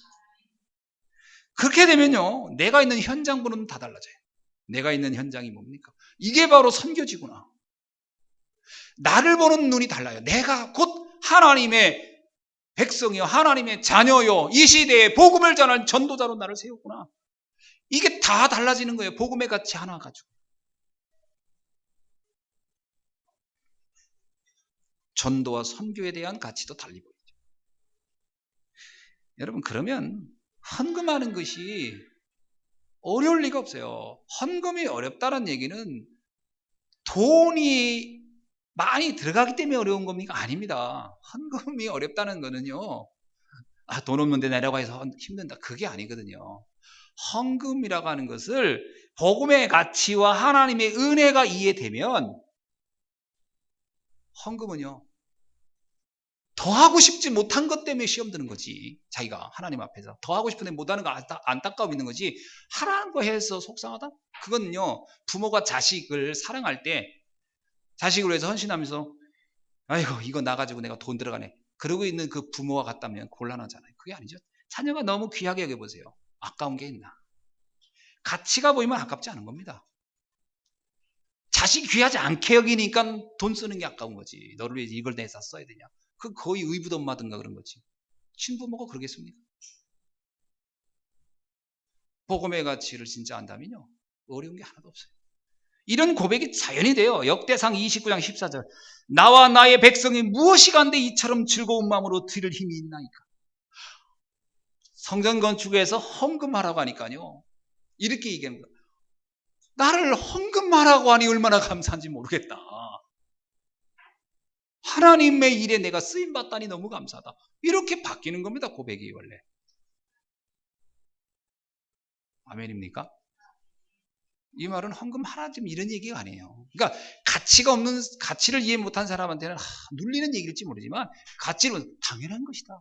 그렇게 되면요, 내가 있는 현장 보는 다 달라져요. 내가 있는 현장이 뭡니까? 이게 바로 선교지구나. 나를 보는 눈이 달라요. 내가 곧 하나님의 백성이요, 하나님의 자녀요, 이 시대에 복음을 전할 전도자로 나를 세웠구나. 이게 다 달라지는 거예요. 복음의 가치 하나 가지고. 전도와 선교에 대한 가치도 달리 보이죠. 여러분, 그러면 헌금하는 것이 어려울 리가 없어요. 헌금이 어렵다는 얘기는 돈이 많이 들어가기 때문에 어려운 겁니까? 아닙니다. 헌금이 어렵다는 거는요, 돈 없는데 내라고 해서 힘든다, 그게 아니거든요. 헌금이라고 하는 것을 복음의 가치와 하나님의 은혜가 이해되면, 헌금은요, 더 하고 싶지 못한 것 때문에 시험 드는 거지. 자기가 하나님 앞에서 더 하고 싶은데 못하는 거 안타까움 있는 거지, 하라는 거 해서 속상하다? 그거는요, 부모가 자식을 사랑할 때 자식을 위해서 헌신하면서 아이고 이거 나가지고 내가 돈 들어가네, 그러고 있는 그 부모와 같다면 곤란하잖아요. 그게 아니죠. 자녀가 너무 귀하게 여겨보세요. 아까운 게 있나? 가치가 보이면 아깝지 않은 겁니다. 자식이 귀하지 않게 여기니까 돈 쓰는 게 아까운 거지. 너를 위해서 이걸 내서 써야 되냐? 그 거의 의붓엄마든가 그런 거지. 친부모가 그러겠습니까? 복음의 가치를 진짜 안다면요, 어려운 게 하나도 없어요. 이런 고백이 자연이 돼요. 역대상 29장 14절. 나와 나의 백성이 무엇이 간데 이처럼 즐거운 마음으로 드릴 힘이 있나이까. 성전 건축에서 헌금하라고 하니까요, 이렇게 얘기하는 거예요. 나를 헌금하라고 하니 얼마나 감사한지 모르겠다. 하나님의 일에 내가 쓰임받다니 너무 감사하다. 이렇게 바뀌는 겁니다, 고백이 원래. 아멘입니까? 이 말은 헌금 하나 좀 이런 얘기가 아니에요. 그러니까 가치가 없는, 가치를 이해 못한 사람한테는 눌리는 얘기일지 모르지만 가치는 당연한 것이다.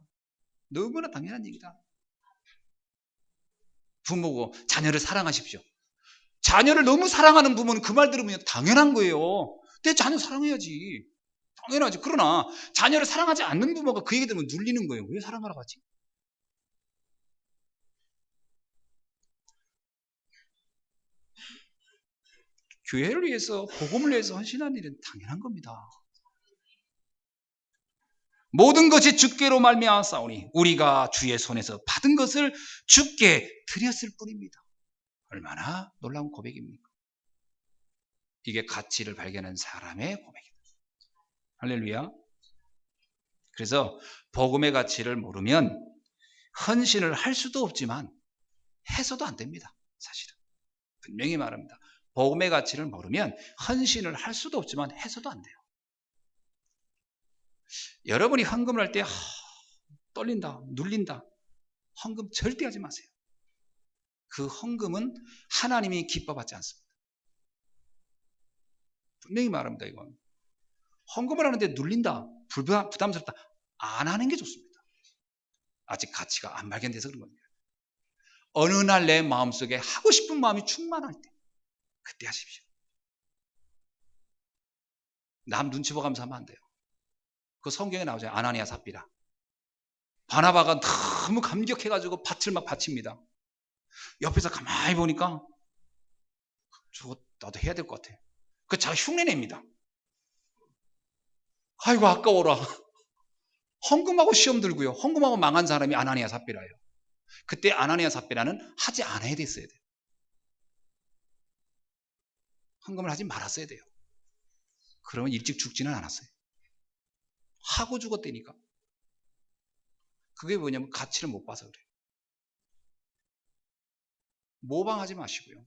너무나 당연한 얘기다. 부모고 자녀를 사랑하십시오. 자녀를 너무 사랑하는 부모는 그 말 들으면 당연한 거예요. 내 자녀 사랑해야지. 당연하지. 그러나 자녀를 사랑하지 않는 부모가 그 얘기 들으면 눌리는 거예요. 왜 사랑하라고 하지? 교회를 위해서, 복음을 위해서 헌신하는 일은 당연한 겁니다. 모든 것이 주께로 말미암았사오니 우리가 주의 손에서 받은 것을 주께 드렸을 뿐입니다. 얼마나 놀라운 고백입니까? 이게 가치를 발견한 사람의 고백입니다. 할렐루야. 그래서 복음의 가치를 모르면 헌신을 할 수도 없지만 해서도 안 됩니다. 사실은 분명히 말합니다. 복음의 가치를 모르면 헌신을 할 수도 없지만 해서도 안 돼요. 여러분이 헌금을 할 때 떨린다, 눌린다. 헌금 절대 하지 마세요. 그 헌금은 하나님이 기뻐받지 않습니다. 분명히 말합니다. 이건 헌금을 하는데 눌린다, 부담스럽다, 안 하는 게 좋습니다. 아직 가치가 안 발견돼서 그런 겁니다. 어느 날 내 마음속에 하고 싶은 마음이 충만할 때 그때 하십시오. 남 눈치 보면서 하면 안 돼요. 그 성경에 나오잖아요. 아나니아 삽비라. 바나바가 너무 감격해가지고 밭을 막 바칩니다. 옆에서 가만히 보니까 저거 나도 해야 될 것 같아. 그 자가 흉내냅니다. 아이고 아까워라. 헌금하고 시험 들고요. 헌금하고 망한 사람이 아나니아 삽비라예요. 그때 아나니아 삽비라는 하지 않아야 됐어야 돼요. 헌금을 하지 말았어야 돼요. 그러면 일찍 죽지는 않았어요. 하고 죽었다니까. 그게 뭐냐면 가치를 못 봐서 그래요. 모방하지 마시고요.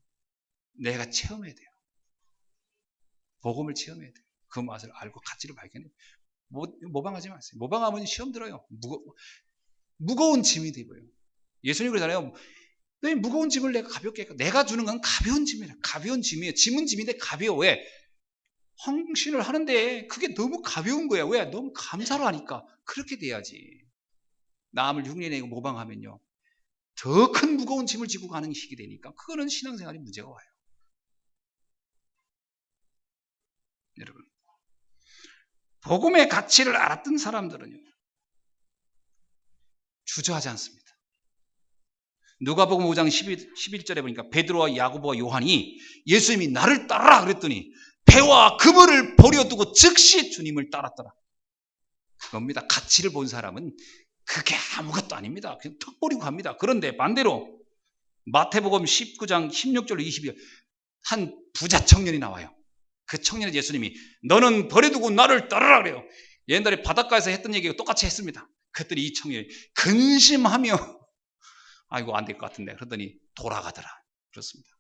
내가 체험해야 돼요. 복음을 체험해야 돼요. 그 맛을 알고 가치를 발견해요. 모방하지 마세요. 모방하면 시험 들어요. 무거운 짐이 되고요. 예수님이 그러잖아요. 너 무거운 짐을 내가 가볍게 할까? 내가 주는 건 가벼운 짐이에요. 가벼운 짐이에요. 짐은 짐인데 가벼워. 왜? 헌신을 하는데 그게 너무 가벼운 거야. 왜? 너무 감사로 하니까. 그렇게 돼야지. 남을 흉내내고 모방하면요. 더 큰 무거운 짐을 지고 가는 식이 되니까 그거는 신앙생활에 문제가 와요. 여러분. 복음의 가치를 알았던 사람들은요. 주저하지 않습니다. 누가복음 5장 11절에 보니까 베드로와 야고보와 요한이 예수님이 나를 따르라 그랬더니 배와 그물을 버려두고 즉시 주님을 따랐더라. 그겁니다. 가치를 본 사람은 그게 아무것도 아닙니다. 그냥 턱 버리고 갑니다. 그런데 반대로 마태복음 19장 16절 22절 한 부자 청년이 나와요. 그 청년의 예수님이 너는 버려두고 나를 따르라 그래요. 옛날에 바닷가에서 했던 얘기가 똑같이 했습니다. 그랬더니 이 청년이 근심하며 아이고 안 될 것 같은데 그러더니 돌아가더라. 그렇습니다.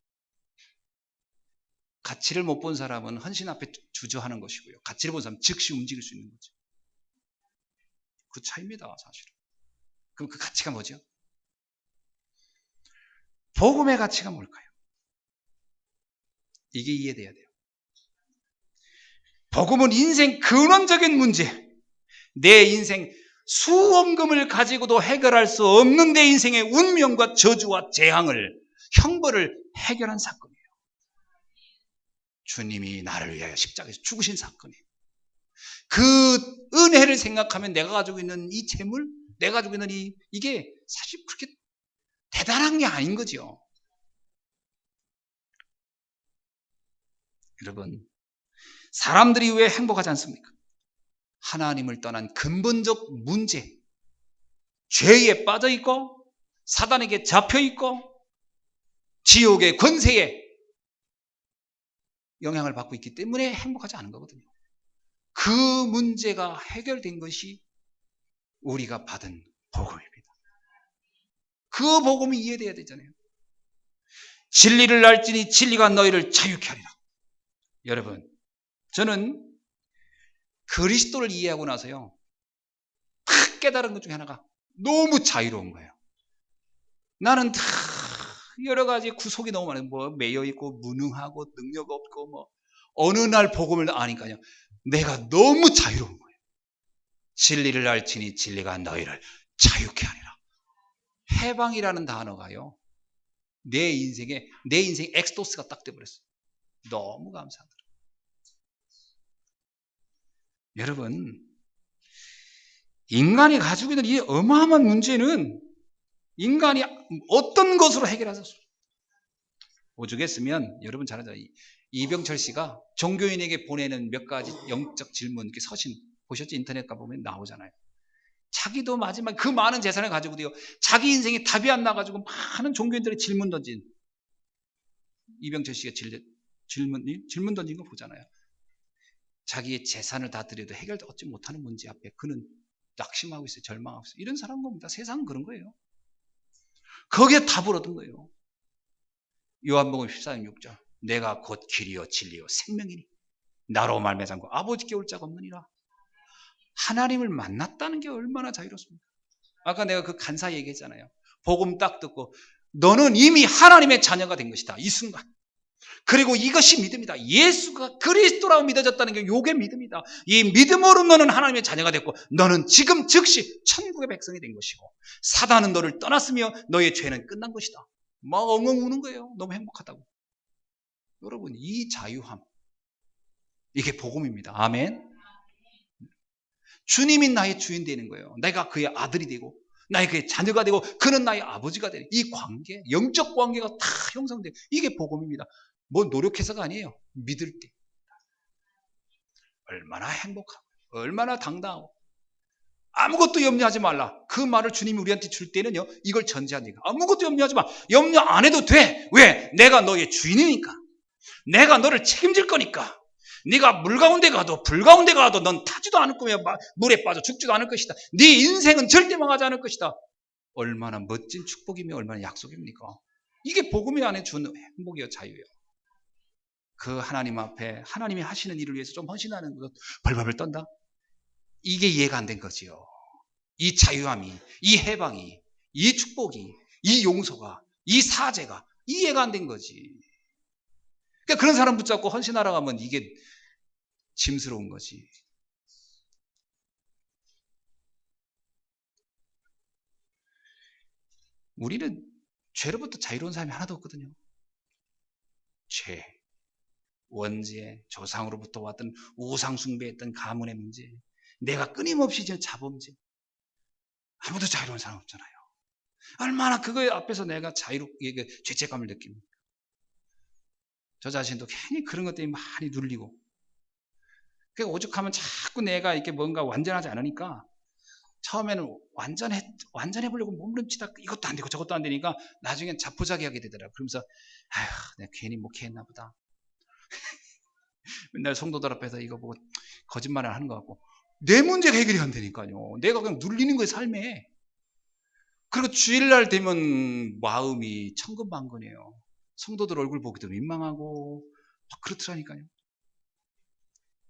가치를 못 본 사람은 헌신 앞에 주저하는 것이고요. 가치를 본 사람은 즉시 움직일 수 있는 거죠. 그 차이입니다. 사실은. 그럼 그 가치가 뭐죠? 복음의 가치가 뭘까요? 이게 이해돼야 돼요. 복음은 인생 근원적인 문제, 내 인생 수원금을 가지고도 해결할 수 없는 내 인생의 운명과 저주와 재앙을, 형벌을 해결한 사건이에요. 주님이 나를 위하여 십자가에서 죽으신 사건이에요. 그 은혜를 생각하면 내가 가지고 있는 이 재물, 내가 가지고 있는 이게 사실 그렇게 대단한 게 아닌 거죠. 여러분, 사람들이 왜 행복하지 않습니까? 하나님을 떠난 근본적 문제, 죄에 빠져 있고 사단에게 잡혀 있고 지옥의 권세에 영향을 받고 있기 때문에 행복하지 않은 거거든요. 그 문제가 해결된 것이 우리가 받은 복음입니다. 그 복음이 이해돼야 되잖아요. 진리를 알지니 진리가 너희를 자유케 하리라. 여러분, 저는 그리스도를 이해하고 나서요 딱 깨달은 것 중에 하나가 너무 자유로운 거예요. 나는 다 여러 가지 구속이 너무 많아요. 뭐 매여 있고 무능하고 능력 없고 뭐 어느 날 복음을 아니까요. 내가 너무 자유로운 거예요. 진리를 알지니 진리가 너희를 자유케 하리라. 해방이라는 단어가요. 내 인생 엑스도스가 딱 돼버렸어요. 너무 감사하더라고요. 여러분, 인간이 가지고 있는 이 어마어마한 문제는 인간이 어떤 것으로 해결하셨어요? 오죽했으면 여러분 잘 알죠. 이병철 씨가 종교인에게 보내는 몇 가지 영적 질문, 서신 보셨죠? 인터넷 가보면 나오잖아요. 자기도 마지막 그 많은 재산을 가지고도요, 자기 인생에 답이 안 나가지고 많은 종교인들의 질문 던진 이병철 씨가 질문 던진 거 보잖아요. 자기의 재산을 다 드려도 해결도 얻지 못하는 문제 앞에 그는 낙심하고 있어요. 절망하고 있어요. 이런 사람 겁니다. 세상은 그런 거예요. 거기에 답을 얻은 거예요. 요한복음 14장 6절. 내가 곧 길이요 진리요 생명이니 나로 말미암아 아버지께 올 자가 없느니라. 하나님을 만났다는 게 얼마나 자유롭습니까? 아까 내가 그 간사 얘기했잖아요. 복음 딱 듣고 너는 이미 하나님의 자녀가 된 것이다. 이 순간. 그리고 이것이 믿음이다. 예수가 그리스도라고 믿어졌다는 게 요게 믿음이다. 이 믿음으로 너는 하나님의 자녀가 됐고 너는 지금 즉시 천국의 백성이 된 것이고 사단은 너를 떠났으며 너의 죄는 끝난 것이다. 막 엉엉 우는 거예요. 너무 행복하다고. 여러분, 이 자유함, 이게 복음입니다. 아멘. 주님이 나의 주인 되는 거예요. 내가 그의 아들이 되고 나의 그의 자녀가 되고 그는 나의 아버지가 되는 이 관계, 영적 관계가 다 형성돼요. 이게 복음입니다. 뭐 노력해서가 아니에요. 믿을 때 얼마나 행복하고 얼마나 당당하고 아무것도 염려하지 말라. 그 말을 주님이 우리한테 줄 때는요, 이걸 전제하니까 아무것도 염려하지 마. 염려 안 해도 돼. 왜? 내가 너의 주인이니까. 내가 너를 책임질 거니까. 네가 물 가운데 가도 불 가운데 가도 넌 타지도 않을 거며 물에 빠져 죽지도 않을 것이다. 네 인생은 절대 망하지 않을 것이다. 얼마나 멋진 축복이며 얼마나 약속입니까? 이게 복음이 안에 준 행복이요 자유예요. 그 하나님 앞에 하나님이 하시는 일을 위해서 좀 헌신하는 것 벌벌벌 떤다. 이게 이해가 안 된 거지요. 이 자유함이, 이 해방이, 이 축복이, 이 용서가, 이 사죄가 이해가 안 된 거지. 그러니까 그런 사람 붙잡고 헌신하라고 하면 이게 짐스러운 거지. 우리는 죄로부터 자유로운 사람이 하나도 없거든요. 죄, 원죄, 조상으로부터 왔던 우상 숭배했던 가문의 문제, 내가 끊임없이 지은 자범죄, 아무도 자유로운 사람 없잖아요. 얼마나 그거에 앞에서 내가 자유롭게 죄책감을 느낍니까? 저 자신도 괜히 그런 것 때문에 많이 눌리고, 그러니까 오죽하면 자꾸 내가 이렇게 뭔가 완전하지 않으니까 처음에는 완전해 보려고 몸부림치다 이것도 안 되고 저것도 안 되니까 나중엔 자포자기하게 되더라고요. 그러면서 아휴, 내가 괜히 목회했나 보다. 맨날 성도들 앞에서 이거 보고 거짓말을 하는 것 같고 내 문제가 해결이 안 되니까요. 내가 그냥 눌리는 거예요, 삶에. 그리고 주일날 되면 마음이 천근만근해요. 성도들 얼굴 보기도 민망하고 막 그렇더라니까요.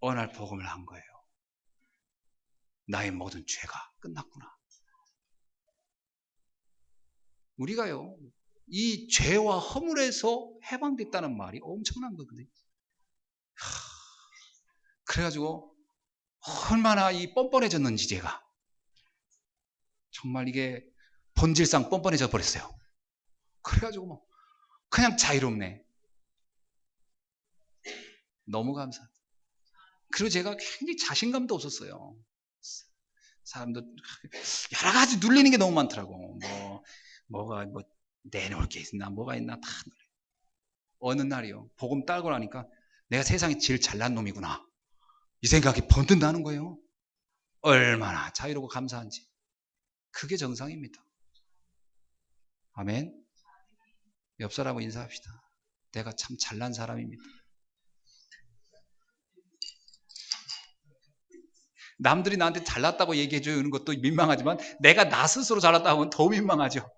어느 날 복음을 한 거예요. 나의 모든 죄가 끝났구나. 우리가요, 이 죄와 허물에서 해방됐다는 말이 엄청난 거거든요. 그래가지고 얼마나 이 뻔뻔해졌는지 제가 정말 이게 본질상 뻔뻔해져 버렸어요. 그래가지고 뭐 그냥 자유롭네. 너무 감사합니다. 그리고 제가 굉장히 자신감도 없었어요. 사람도 여러 가지 눌리는 게 너무 많더라고. 뭐가 내놓을 게 있나, 뭐가 있나 다. 어느 날이요, 복음 따고 나니까 내가 세상에 제일 잘난 놈이구나 이 생각이 번뜩 나는 거예요. 얼마나 자유롭고 감사한지. 그게 정상입니다. 아멘. 옆 사람하고 인사합시다. 내가 참 잘난 사람입니다. 남들이 나한테 잘났다고 얘기해 주는 것도 민망하지만 내가 나 스스로 잘났다고 하면 더 민망하죠.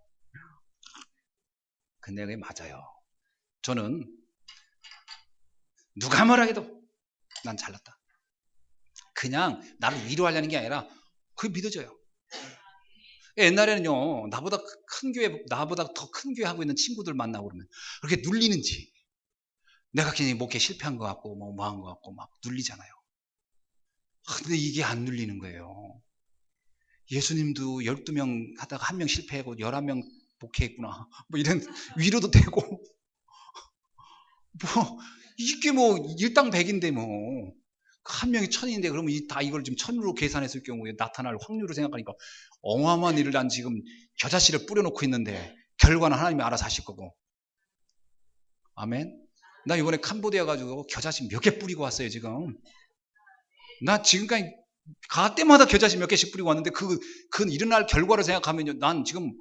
근데 그게 맞아요. 저는 누가 뭐라 해도 난 잘났다. 그냥 나를 위로하려는 게 아니라 그게 믿어져요. 옛날에는요, 나보다 더 큰 교회 하고 있는 친구들 만나고 그러면 그렇게 눌리는지, 내가 괜히 목회 실패한 것 같고 뭐 한 것 같고 막 눌리잖아요. 근데 이게 안 눌리는 거예요. 예수님도 12명 하다가 1명 실패하고 11명 목회했구나, 뭐 이런 위로도 되고, 뭐 이게 뭐 일당백인데 뭐 한 명이 1000인데 그러면 다 이걸 지금 1000으로 계산했을 경우에 나타날 확률을 생각하니까 어마어마한 일을 난 지금 겨자씨를 뿌려놓고 있는데 결과는 하나님이 알아서 하실 거고. 아멘. 나 이번에 캄보디아 가지고 겨자씨 몇 개 뿌리고 왔어요 지금. 나 지금까지 갈 때마다 겨자씨 몇 개씩 뿌리고 왔는데 그 일어날 결과를 생각하면요, 난 지금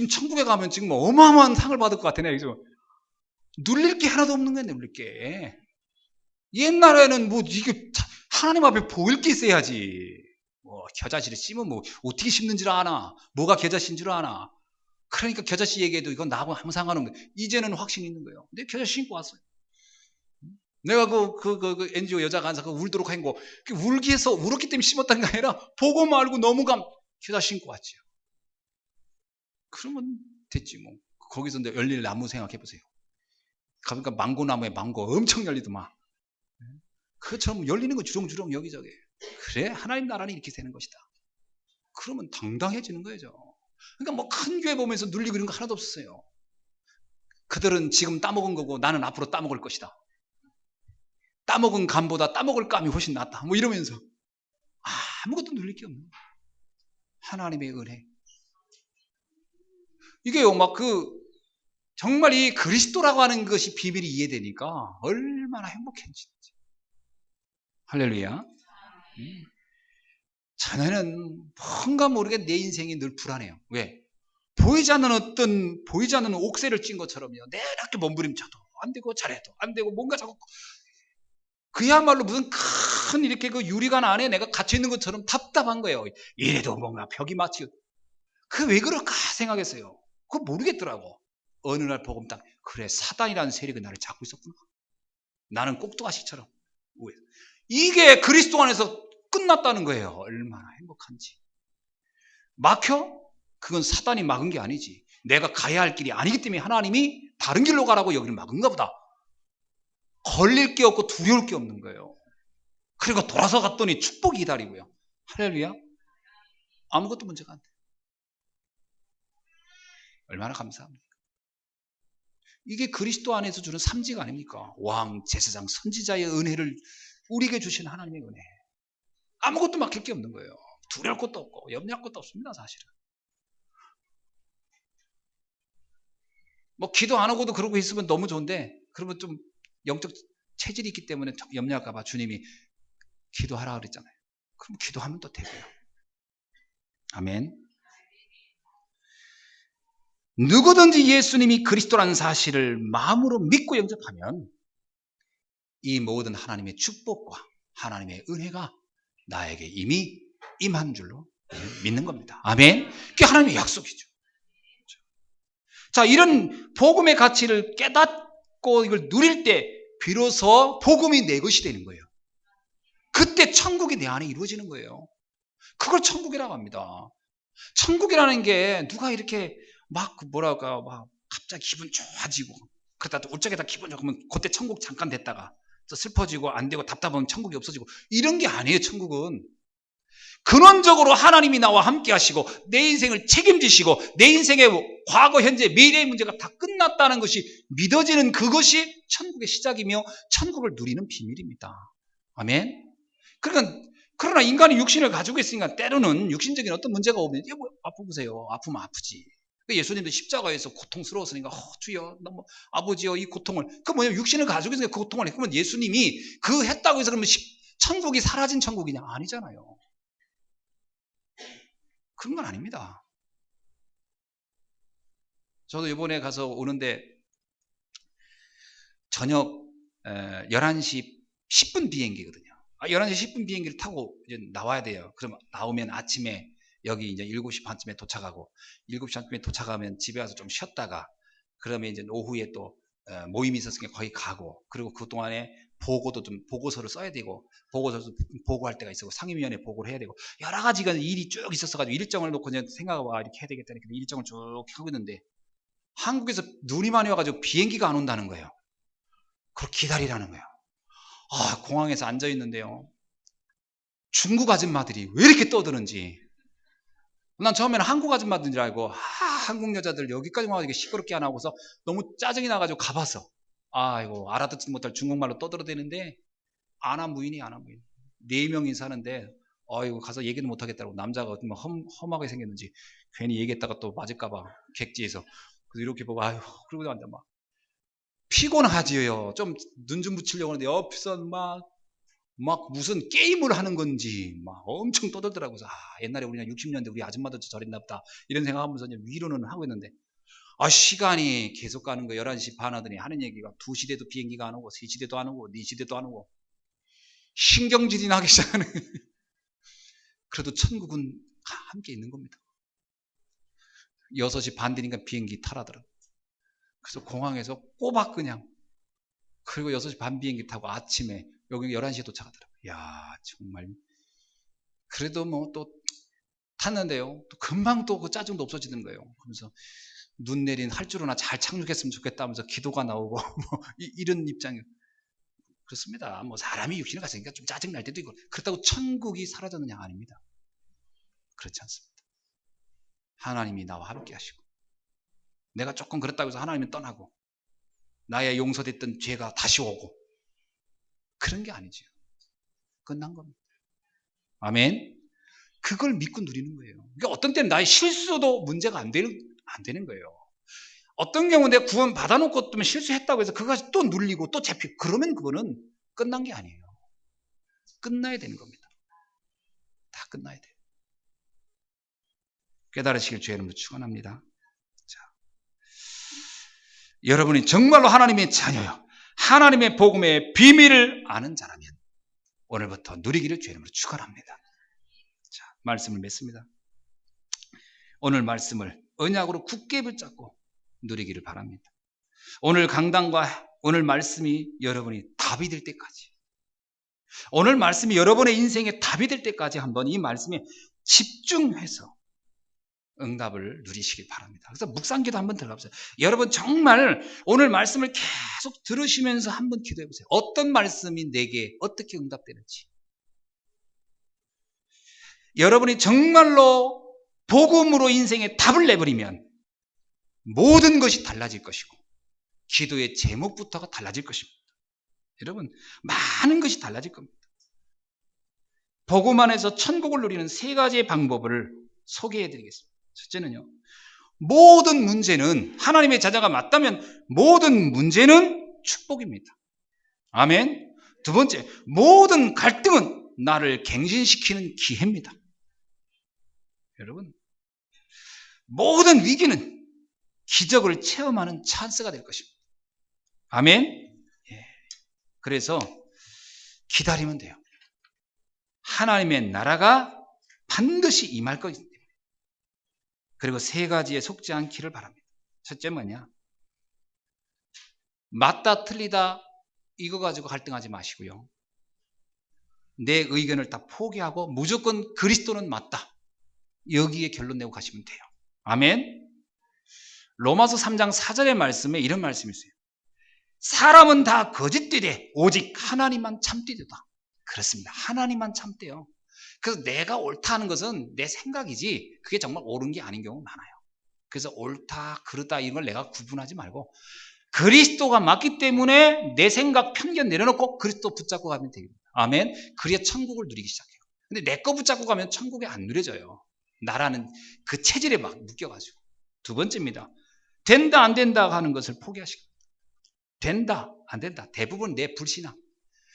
천국에 가면 지금 어마어마한 상을 받을 것 같아. 내가 지금 눌릴 게 하나도 없는 거야. 눌릴 게. 옛날에는 뭐 이게 하나님 앞에 보일 게 있어야지. 뭐 겨자씨를 심으면 뭐 어떻게 심는 줄 아나, 뭐가 겨자씨인 줄 아나. 그러니까 겨자씨 얘기해도 이건 나하고 아무 상관없는 거예요. 이제는 확신이 있는 거예요. 근데 겨자씨 심고 왔어요. 내가 그 NGO 여자가 앉아서 울도록 한 거, 울었기 때문에 심었다는 게 아니라 보고만 알고 너무 겨자 심고 왔지요. 그러면 됐지 뭐. 거기서 열릴 나무 생각해 보세요. 그러니까 망고 나무에 망고 엄청 열리더만. 그것처럼 열리는 거 주렁주렁 여기저기. 그래 하나님 나라는 이렇게 되는 것이다. 그러면 당당해지는 거죠. 그러니까 뭐 큰 교회 보면서 눌리고 이런 거 하나도 없었어요. 그들은 지금 따먹은 거고 나는 앞으로 따먹을 것이다. 따먹은 감보다 따먹을 감이 훨씬 낫다. 뭐 이러면서 아무것도 눌릴 게 없는 거예요. 하나님의 은혜. 이게요, 정말 이 그리스도라고 하는 것이 비밀이 이해되니까 얼마나 행복했는지. 할렐루야. 자네는 뭔가 모르게 내 인생이 늘 불안해요. 왜? 보이지 않는 옥새를 찐 것처럼요. 내가 이렇게 몸부림쳐도 안 되고 잘해도 안 되고 뭔가 자꾸 그야말로 무슨 큰 이렇게 그 유리관 안에 내가 갇혀 있는 것처럼 답답한 거예요. 이래도 뭔가 벽이 마치 왜 그럴까 생각했어요. 그거 모르겠더라고. 어느 날 복음 딱 그래 사단이라는 세력이 나를 잡고 있었구나. 나는 꼭두가시처럼 이게 그리스도 안에서 끝났다는 거예요. 얼마나 행복한지. 막혀? 그건 사단이 막은 게 아니지. 내가 가야 할 길이 아니기 때문에 하나님이 다른 길로 가라고 여기를 막은가 보다. 걸릴 게 없고 두려울 게 없는 거예요. 그리고 돌아서 갔더니 축복이 기다리고요. 할렐루야. 아무것도 문제가 안 돼. 얼마나 감사합니까? 이게 그리스도 안에서 주는 삼지가 아닙니까? 왕, 제사장, 선지자의 은혜를 우리에게 주신 하나님의 은혜. 아무것도 막힐 게 없는 거예요. 두려울 것도 없고 염려할 것도 없습니다. 사실은. 뭐 기도 안 하고도 그러고 있으면 너무 좋은데 그러면 좀 영적 체질이 있기 때문에 염려할까 봐 주님이 기도하라 그랬잖아요. 그럼 기도하면 또 되고요. 아멘. 누구든지 예수님이 그리스도라는 사실을 마음으로 믿고 영접하면 이 모든 하나님의 축복과 하나님의 은혜가 나에게 이미 임한 줄로 믿는 겁니다. 아멘. 그게 하나님의 약속이죠. 자, 이런 복음의 가치를 깨닫고 이걸 누릴 때 비로소 복음이 내 것이 되는 거예요. 그때 천국이 내 안에 이루어지는 거예요. 그걸 천국이라고 합니다. 천국이라는 게 누가 이렇게 갑자기 기분 좋아지고 그러다 또 울적에다 기분 좋으면 그때 천국 잠깐 됐다가 또 슬퍼지고 안 되고 답답하면 천국이 없어지고 이런 게 아니에요. 천국은 근원적으로 하나님이 나와 함께 하시고 내 인생을 책임지시고 내 인생의 과거, 현재, 미래의 문제가 다 끝났다는 것이 믿어지는 그것이 천국의 시작이며 천국을 누리는 비밀입니다. 아멘. 그러나 인간이 육신을 가지고 있으니까 때로는 육신적인 어떤 문제가 오면 아프세요. 아프면 아프지. 예수님도 십자가에서 고통스러웠으니까 주여 너무 아버지여 이 고통을 육신을 가지고 있으니까 그 고통을 그러면 예수님이 그 했다고 해서 그러면 천국이 사라진 천국이냐? 아니잖아요. 그런 건 아닙니다. 저도 이번에 가서 오는데 저녁 11시 10분 비행기거든요. 11시 10분 비행기를 타고 이제 나와야 돼요. 그럼 나오면 아침에 여기 이제 7시 반쯤에 도착하고 7시 반쯤에 도착하면 집에 와서 좀 쉬었다가 그러면 이제 오후에 또 모임이 있었으니까 거기 가고 그리고 그동안에 보고서를 써야 되고 보고할 때가 있고 상임위원회 보고를 해야 되고 여러 가지가 일이 쭉 있었어가지고 일정을 놓고 그냥 생각하고 이렇게 해야 되겠다는 일정을 쭉 하고 있는데 한국에서 눈이 많이 와가지고 비행기가 안 온다는 거예요. 그걸 기다리라는 거예요. 공항에서 앉아 있는데요. 중국 아줌마들이 왜 이렇게 떠드는지. 난 처음에는 한국 아줌마들인 줄 알고 한국 여자들 여기까지 와가지고 시끄럽게 안 하고서 너무 짜증이 나가지고 가봤어. 이거 알아듣지 못할 중국말로 떠들어대는데 아나무인이 아나무인. 4명이 사는데 이거 가서 얘기도 못하겠다고 남자가 어떤 험하게 생겼는지 괜히 얘기했다가 또 맞을까봐 객지에서 그래서 이렇게 보고 아유 그러고 앉아 막 피곤하지요. 좀 눈 좀 붙이려고 하는데 옆에서 막 무슨 게임을 하는 건지 막 엄청 떠들더라고요. 옛날에 우리가 60년대 우리 아줌마도 저랬나 보다 이런 생각하면서 위로는 하고 있는데 시간이 계속 가는 거예요. 11시 반 하더니 하는 얘기가 2시대도 비행기가 안 오고 3시대도 안 오고 4시대도 안 오고 신경질이 나기 시작하는 그래도 천국은 함께 있는 겁니다. 6시 반 되니까 비행기 타라더라고요. 그래서 공항에서 꼬박 그냥 그리고 6시 반 비행기 타고 아침에 여기 11시에 도착하더라고요. 야 정말 그래도 뭐 또 탔는데요. 또 금방 또 그 짜증도 없어지는 거예요. 그러면서 눈 내린 활주로나 잘 착륙했으면 좋겠다 하면서 기도가 나오고 뭐 이런 입장이에요. 그렇습니다. 뭐 사람이 육신을 가지니까 좀 짜증 날 때도 있고 그렇다고 천국이 사라졌느냐 아닙니다. 그렇지 않습니다. 하나님이 나와 함께 하시고 내가 조금 그랬다고 해서 하나님이 떠나고 나의 용서됐던 죄가 다시 오고 그런 게 아니죠. 끝난 겁니다. 아멘. 그걸 믿고 누리는 거예요. 그러니까 어떤 때는 나의 실수도 문제가 안 되는 거예요. 어떤 경우 내가 구원 받아놓고 또 실수했다고 해서 그것이 또 눌리고 또 잡히고 그러면 그거는 끝난 게 아니에요. 끝나야 되는 겁니다. 다 끝나야 돼요. 깨달으시길 주의 이름으로 축원합니다. 자, 여러분이 정말로 하나님의 자녀요. 하나님의 복음의 비밀을 아는 자라면 오늘부터 누리기를 주의 이름으로 축원합니다. 자, 말씀을 맺습니다. 오늘 말씀을 언약으로 굳게 붙잡고 누리기를 바랍니다. 오늘 강단과 오늘 말씀이 여러분이 답이 될 때까지 오늘 말씀이 여러분의 인생에 답이 될 때까지 한번 이 말씀에 집중해서 응답을 누리시길 바랍니다. 그래서 묵상기도 한번 들어가보세요. 여러분 정말 오늘 말씀을 계속 들으시면서 한번 기도해 보세요. 어떤 말씀이 내게 어떻게 응답되는지. 여러분이 정말로 복음으로 인생에 답을 내버리면 모든 것이 달라질 것이고 기도의 제목부터가 달라질 것입니다. 여러분 많은 것이 달라질 겁니다. 복음 안에서 천국을 누리는 3가지의 방법을 소개해 드리겠습니다. 첫째는요. 모든 문제는 하나님의 자녀가 맞다면 모든 문제는 축복입니다. 아멘. 두 번째, 모든 갈등은 나를 갱신시키는 기회입니다. 여러분, 모든 위기는 기적을 체험하는 찬스가 될 것입니다. 아멘. 예. 그래서 기다리면 돼요. 하나님의 나라가 반드시 임할 것입니다. 그리고 3가지에 속지 않기를 바랍니다. 첫째 뭐냐? 맞다 틀리다 이거 가지고 갈등하지 마시고요. 내 의견을 다 포기하고 무조건 그리스도는 맞다. 여기에 결론 내고 가시면 돼요. 아멘. 로마서 3장 4절의 말씀에 이런 말씀이 있어요. 사람은 다 거짓되되 오직 하나님만 참되도다. 그렇습니다. 하나님만 참대요. 그래서 내가 옳다 하는 것은 내 생각이지 그게 정말 옳은 게 아닌 경우가 많아요. 그래서 옳다 그르다 이런 걸 내가 구분하지 말고 그리스도가 맞기 때문에 내 생각 편견 내려놓고 그리스도 붙잡고 가면 됩니다. 아멘. 그래야 천국을 누리기 시작해요. 근데 내 거 붙잡고 가면 천국에 안 누려져요. 나라는 그 체질에 막 묶여가지고. 두 번째입니다. 된다 안 된다 하는 것을 포기하시고 된다 안 된다 대부분 내 불신앙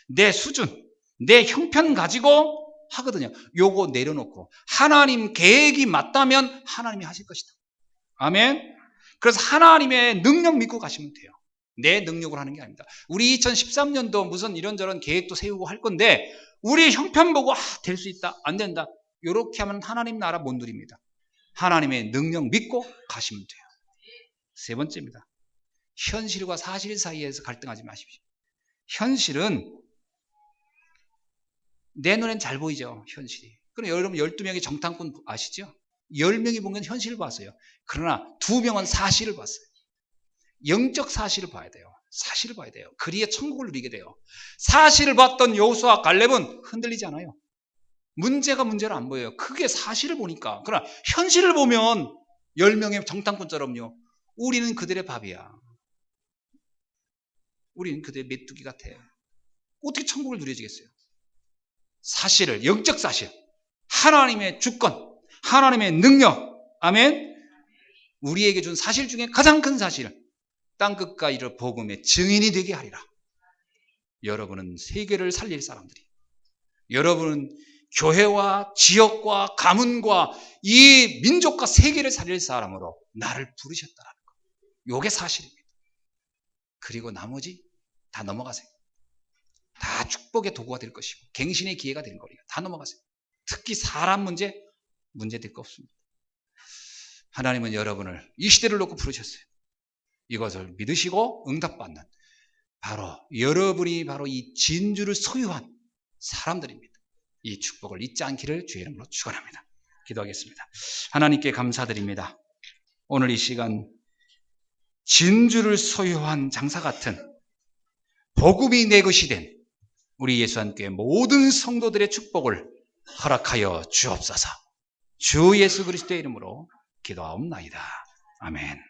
내 수준 내 형편 가지고 하거든요. 요거 내려놓고 하나님 계획이 맞다면 하나님이 하실 것이다. 아멘. 그래서 하나님의 능력 믿고 가시면 돼요. 내 능력으로 하는 게 아닙니다. 우리 2013년도 무슨 이런저런 계획도 세우고 할 건데 우리 형편 보고 될 수 있다 안 된다 이렇게 하면 하나님 나라 못 누립니다. 하나님의 능력 믿고 가시면 돼요. 세 번째입니다. 현실과 사실 사이에서 갈등하지 마십시오. 현실은 내 눈엔 잘 보이죠. 현실이. 그럼 여러분 12명의 정탐꾼 아시죠? 10명이 본 건 현실을 봤어요. 그러나 2명은 사실을 봤어요. 영적 사실을 봐야 돼요. 사실을 봐야 돼요. 그리야 천국을 누리게 돼요. 사실을 봤던 여호수아와 갈렙은 흔들리지 않아요. 문제가 문제를 안 보여요. 크게 사실을 보니까. 그러나 현실을 보면 10명의 정탐꾼처럼요. 우리는 그들의 밥이야. 우리는 그들의 메뚜기 같아요. 어떻게 천국을 누려지겠어요? 사실을, 영적 사실, 하나님의 주권, 하나님의 능력, 아멘. 우리에게 준 사실 중에 가장 큰 사실, 땅끝과 이를 복음의 증인이 되게 하리라. 여러분은 세계를 살릴 사람들이, 여러분은 교회와 지역과 가문과 이 민족과 세계를 살릴 사람으로 나를 부르셨다라는 거. 이게 사실입니다. 그리고 나머지 다 넘어가세요. 다 축복의 도구가 될 것이고 갱신의 기회가 될 거예요. 다 넘어가세요. 특히 사람 문제 될 거 없습니다. 하나님은 여러분을 이 시대를 놓고 부르셨어요. 이것을 믿으시고 응답받는 바로 여러분이 바로 이 진주를 소유한 사람들입니다. 이 축복을 잊지 않기를 주의 이름으로 축원합니다. 기도하겠습니다. 하나님께 감사드립니다. 오늘 이 시간 진주를 소유한 장사 같은 복음이 내 것이 된 우리 예수님께 모든 성도들의 축복을 허락하여 주옵소서. 주 예수 그리스도의 이름으로 기도하옵나이다. 아멘.